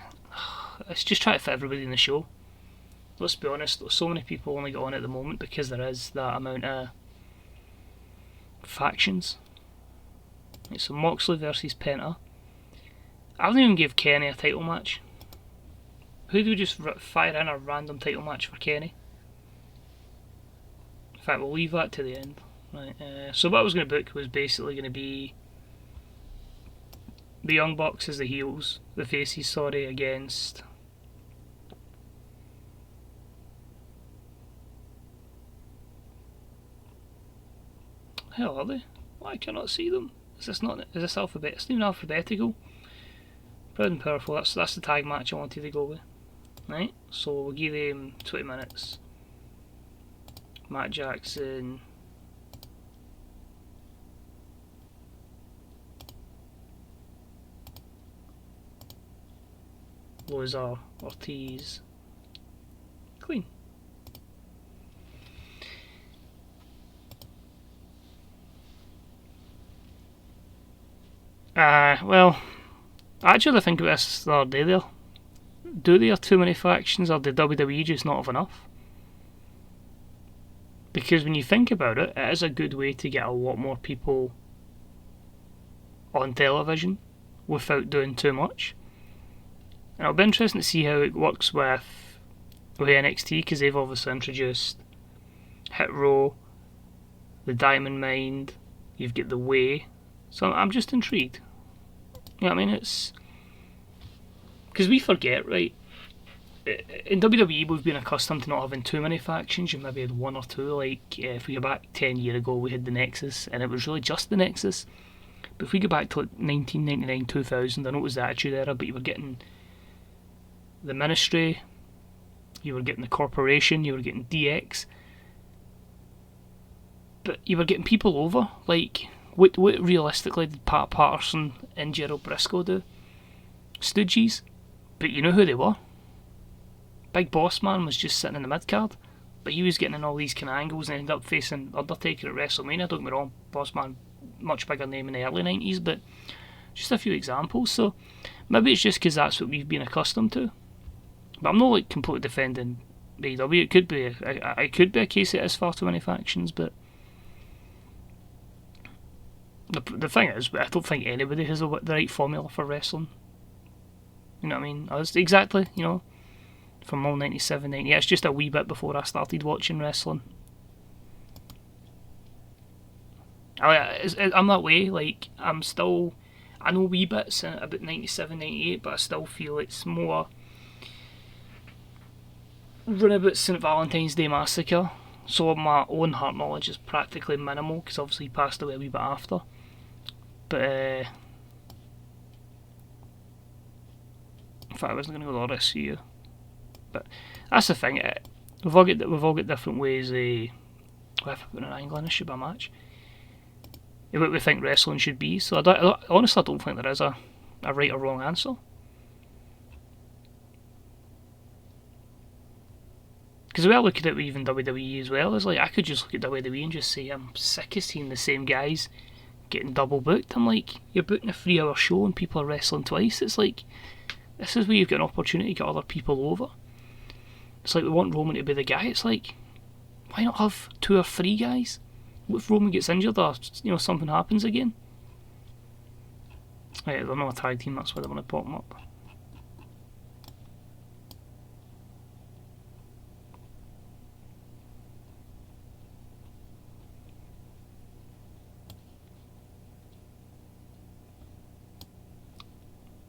it's just trying to fit everybody in the show. Let's be honest, so many people only get on at the moment because there is that amount of factions. Right, so Moxley versus Penta. I don't even give Kenny a title match. Who do we just fire in a random title match for Kenny? In fact, we'll leave that to the end. Right, so what I was going to book was basically going to be the Young Bucks as the heels, the faces, sorry, against hell are they? Why can I not see them? Is this alphabet? It's not even alphabetical. Proud and Powerful. That's the tag match I wanted to go with. Right, so we'll give him 20 minutes. Matt Jackson. Loza, Ortiz. Clean. Well, I actually think about this the other day there. Do there too many factions, or did WWE just not have enough? Because when you think about it, it is a good way to get a lot more people on television without doing too much. And it'll be interesting to see how it works with NXT, because they've obviously introduced Hit Row, the Diamond Mine, you've got the Way. So I'm just intrigued. You know what I mean? It's because we forget, right? In WWE, we've been accustomed to not having too many factions. You maybe had one or two. Like if we go back 10 years ago, we had the Nexus, and it was really just the Nexus. But if we go back to like 1999, 2000, I know it was the Attitude Era, but you were getting the Ministry, you were getting the Corporation, you were getting DX, but you were getting people over. Like, what realistically did Pat Patterson and Gerald Briscoe do? Stooges. But you know who they were? Big Boss Man was just sitting in the mid card, but he was getting in all these kind of angles and ended up facing Undertaker at WrestleMania. Don't get me wrong, Boss Man, much bigger name in the early 90s, but just a few examples. So maybe it's just because that's what we've been accustomed to. But I'm not like completely defending AEW. It could be a case it is far too many factions, but the thing is, I don't think anybody has the right formula for wrestling. You know what I mean? Exactly, from all 97, 98. It's just a wee bit before I started watching wrestling. I'm that way. Like, I know wee bits about 97, 98, but I still feel it's more run about St Valentine's Day Massacre, so my own heart knowledge is practically minimal because obviously he passed away a wee bit after. But in fact, I wasn't going to go to RSU. But that's the thing. We've all got different ways. If I put an angle in, it should be a match. What we think wrestling should be. So honestly, I don't think there is a right or wrong answer. Because the way I look at it with even WWE as well is like I could just look at WWE and just say I'm sick of seeing the same guys getting double booked. I'm like, you're booking a 3-hour show and people are wrestling twice. It's like, this is where you've got an opportunity to get other people over. It's like we want Roman to be the guy. It's like, why not have 2 or 3 guys? What if Roman gets injured or something happens again? Right, they're not a tag team, that's why they want to pop them up.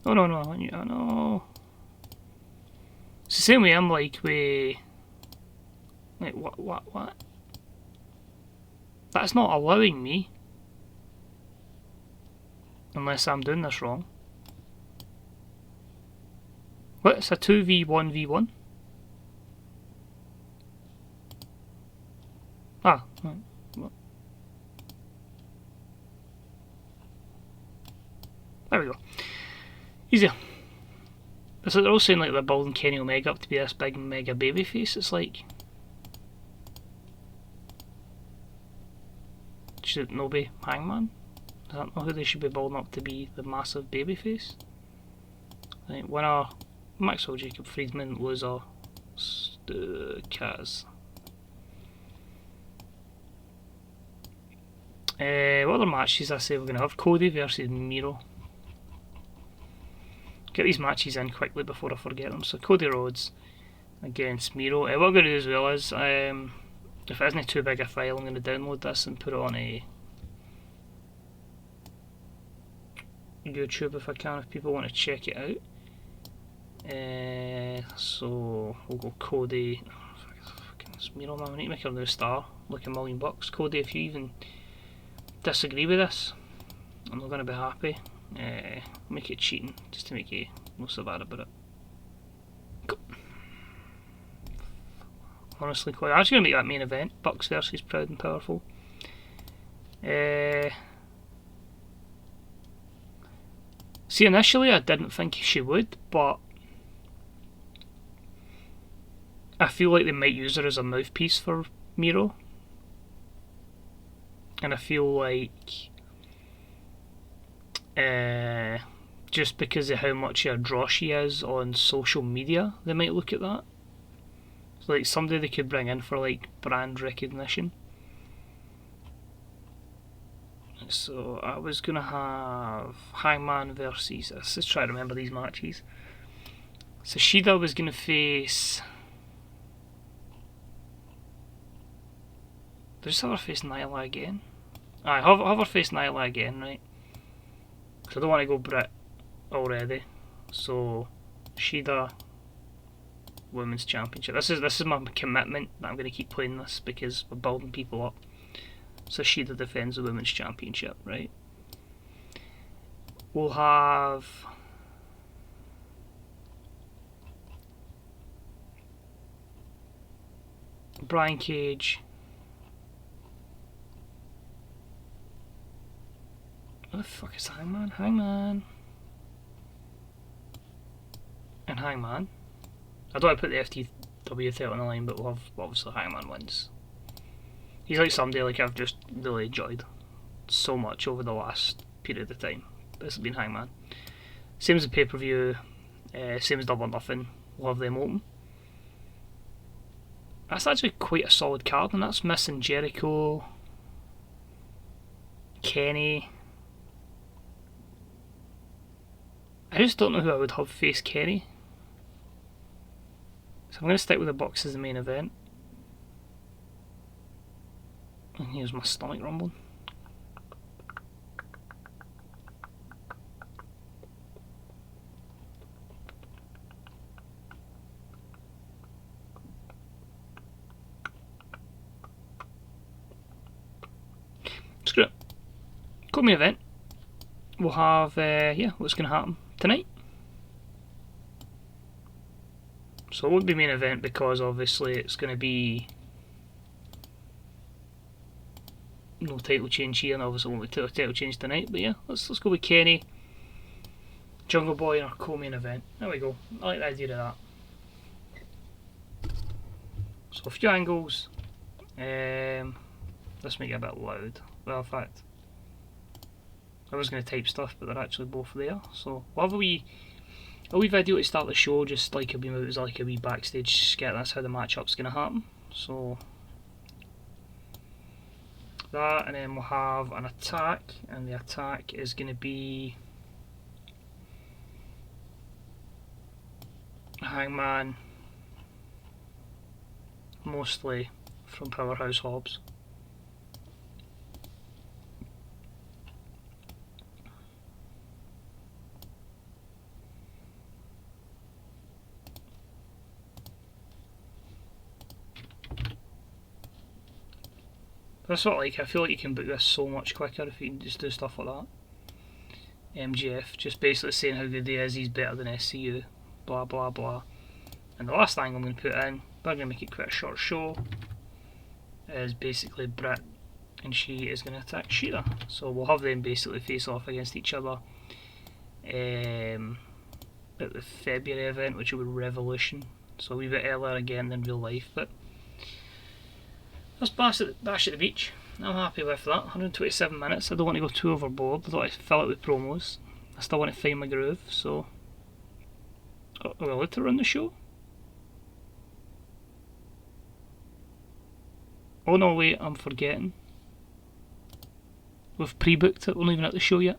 Oh no. It's the same way I'm like, what? That's not allowing me. Unless I'm doing this wrong. What? It's a 2v1v1? Ah, right. What? There we go. Easier. It's like they're all saying like they're building Kenny Omega up to be this big mega babyface. It's like, should it not be Hangman? Is that not who they should be building up to be the massive babyface? Right, winner Maxwell Jacob Friedman, loser Kaz. What other matches I say we're going to have? Cody versus Miro. Get these matches in quickly before I forget them. So Cody Rhodes against Miro. What I'm going to do as well is, if it isn't too big a file, I'm going to download this and put it on a YouTube if I can, if people want to check it out. So we'll go Cody. Fucking Miro, man, we need to make a new star, like $1 million. Cody, if you even disagree with this, I'm not going to be happy. Make it cheating, just to make you not so bad about it. Cool. Honestly, quite. I'm just going to make that main event, Bucks versus Proud and Powerful. See, initially I didn't think she would, but I feel like they might use her as a mouthpiece for Miro. And I feel like just because of how much of a draw she is on social media, they might look at that. So like somebody they could bring in for like brand recognition. So I was gonna have Hangman versus, let's just try to remember these matches. So Shida was gonna face, did I just have her face Nyla again? Aye, have her face Nyla again, right? Because I don't want to go Brit already. So Shida Women's Championship. This is my commitment that I'm going to keep playing this because we're building people up. So Shida defends the Women's Championship, right? We'll have Brian Cage. What the fuck is Hangman? Hangman. And Hangman. I don't want to put the FTW title on the line, but we'll have, obviously Hangman wins. He's like somebody like I've just really enjoyed so much over the last period of time. This has been Hangman. Same as the pay-per-view, same as Double or Nothing. We'll have them open. That's actually quite a solid card, and that's missing Jericho, Kenny. I just don't know who I would have face Kenny. So I'm going to stick with the Bucks as the main event. And here's my stomach rumbling. co-main event, we'll have what's going to happen tonight. So it won't be main event because obviously it's going to be no title change here, and obviously won't be title change tonight. But yeah, let's go with Kenny, Jungle Boy in our co-main event. There we go. I like the idea of that. So a few angles. This might get a bit loud. Well, in fact, I was going to type stuff, but they're actually both there. So we'll have a wee video to start the show, just like it was like a wee backstage skit. That's how the matchup's going to happen. So that, and then we'll have an attack, and the attack is going to be Hangman, mostly from Powerhouse Hobbs. That's what I feel like you can book this so much quicker if you can just do stuff like that. MJF just basically saying how good he is, he's better than SCU, blah blah blah. And the last thing I'm going to put in, we're going to make it quite a short show, is basically Britt, and she is going to attack Sheeta. So we'll have them basically face off against each other at the February event, which will be Revolution. So a wee bit earlier again than real life, but let's bash at the beach. I'm happy with that. 127 minutes. I don't want to go too overboard. I don't want to fill it with promos. I still want to find my groove. So, are we allowed to run the show? Oh no, wait, I'm forgetting. We've pre-booked it. We're not even at the show yet.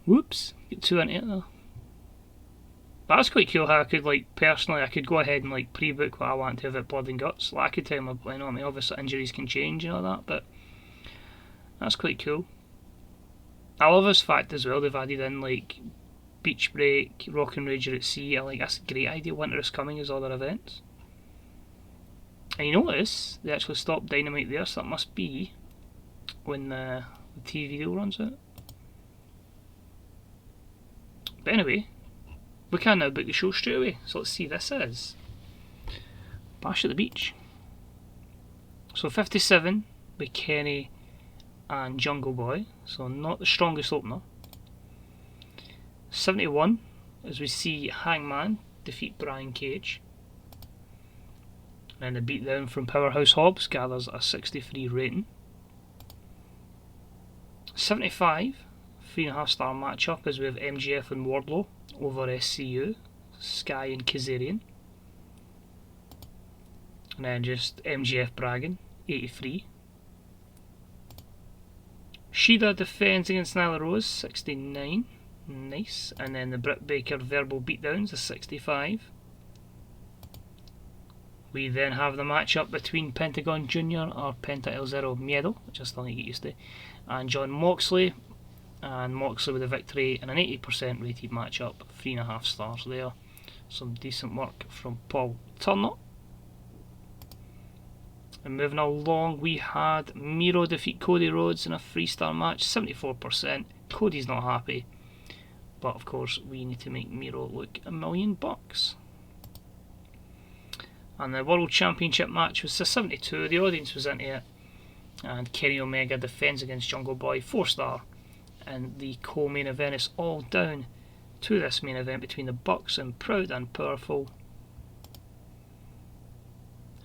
Whoops, get too into it though. But that's quite cool how I could, like, personally, I could go ahead and, like, pre-book what I want to have at Blood and Guts. Like, I could tell my, you know, I mean, obviously injuries can change and all that, but that's quite cool. I love this fact as well, they've added in, like, Beach Break, Rock and Rager at Sea. I like, that's a great idea. Winter is Coming as all their events. And you notice, they actually stopped Dynamite there, so that must be when the TV deal runs out. But anyway, we can now book the show straight away. So let's see, this is Bash at the Beach. So 57 with Kenny and Jungle Boy, so not the strongest opener. 71 as we see Hangman defeat Brian Cage. And the beatdown from Powerhouse Hobbs gathers a 63 rating. 75, 3.5 star matchup as we have MJF and Wardlow over SCU, Sky and Kazarian. And then just MJF bragging, 83. Shida defends against Nyla Rose, 69. Nice. And then the Britt Baker verbal beatdowns, a 65. We then have the matchup between Pentagon Jr. or Penta El Zero Miedo, which I still need to get used to, and John Moxley. And Moxley with a victory in an 80% rated matchup, 3.5 stars there. Some decent work from Paul Turner. And moving along, we had Miro defeat Cody Rhodes in a 3-star match, 74%. Cody's not happy, but of course we need to make Miro look $1 million. And the World Championship match was a 72, the audience was into it. And Kenny Omega defends against Jungle Boy, 4-star. And the co-main event is all down to this main event between the Bucks and Proud and Powerful.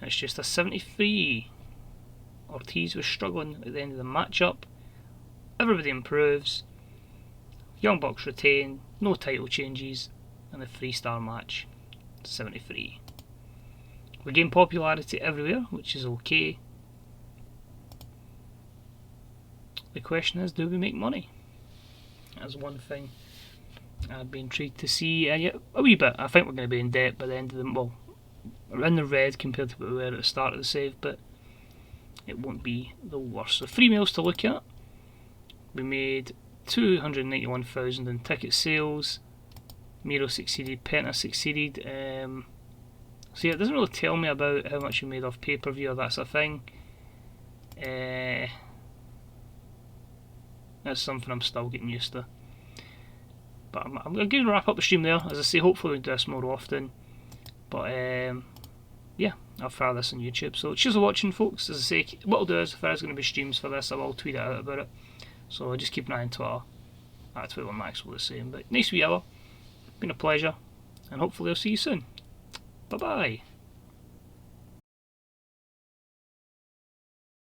It's just a 73. Ortiz was struggling at the end of the matchup. Everybody improves. Young Bucks retain, no title changes, and the 3-star match, 73. We gain popularity everywhere, which is okay. The question is, do we make money? That's one thing I'd be intrigued to see. Yeah, a wee bit. I think we're going to be in debt by the end of the... Well, we're in the red compared to what we were at the start of the save, but it won't be the worst. So 3 meals to look at. We made 291,000 in ticket sales. Miro succeeded, Penta succeeded. So yeah, it doesn't really tell me about how much we made off pay-per-view or that's a thing. That's something I'm still getting used to. But I'm going to wrap up the stream there. As I say, hopefully we'll do this more often. But yeah, I'll fire this on YouTube. So cheers for watching, folks. As I say, what I'll do is if there's going to be streams for this, I will tweet it out about it. So just keep an eye on Twitter. At Twitter Maxwell the same. But nice wee hour. Been a pleasure. And hopefully I'll see you soon. Bye bye.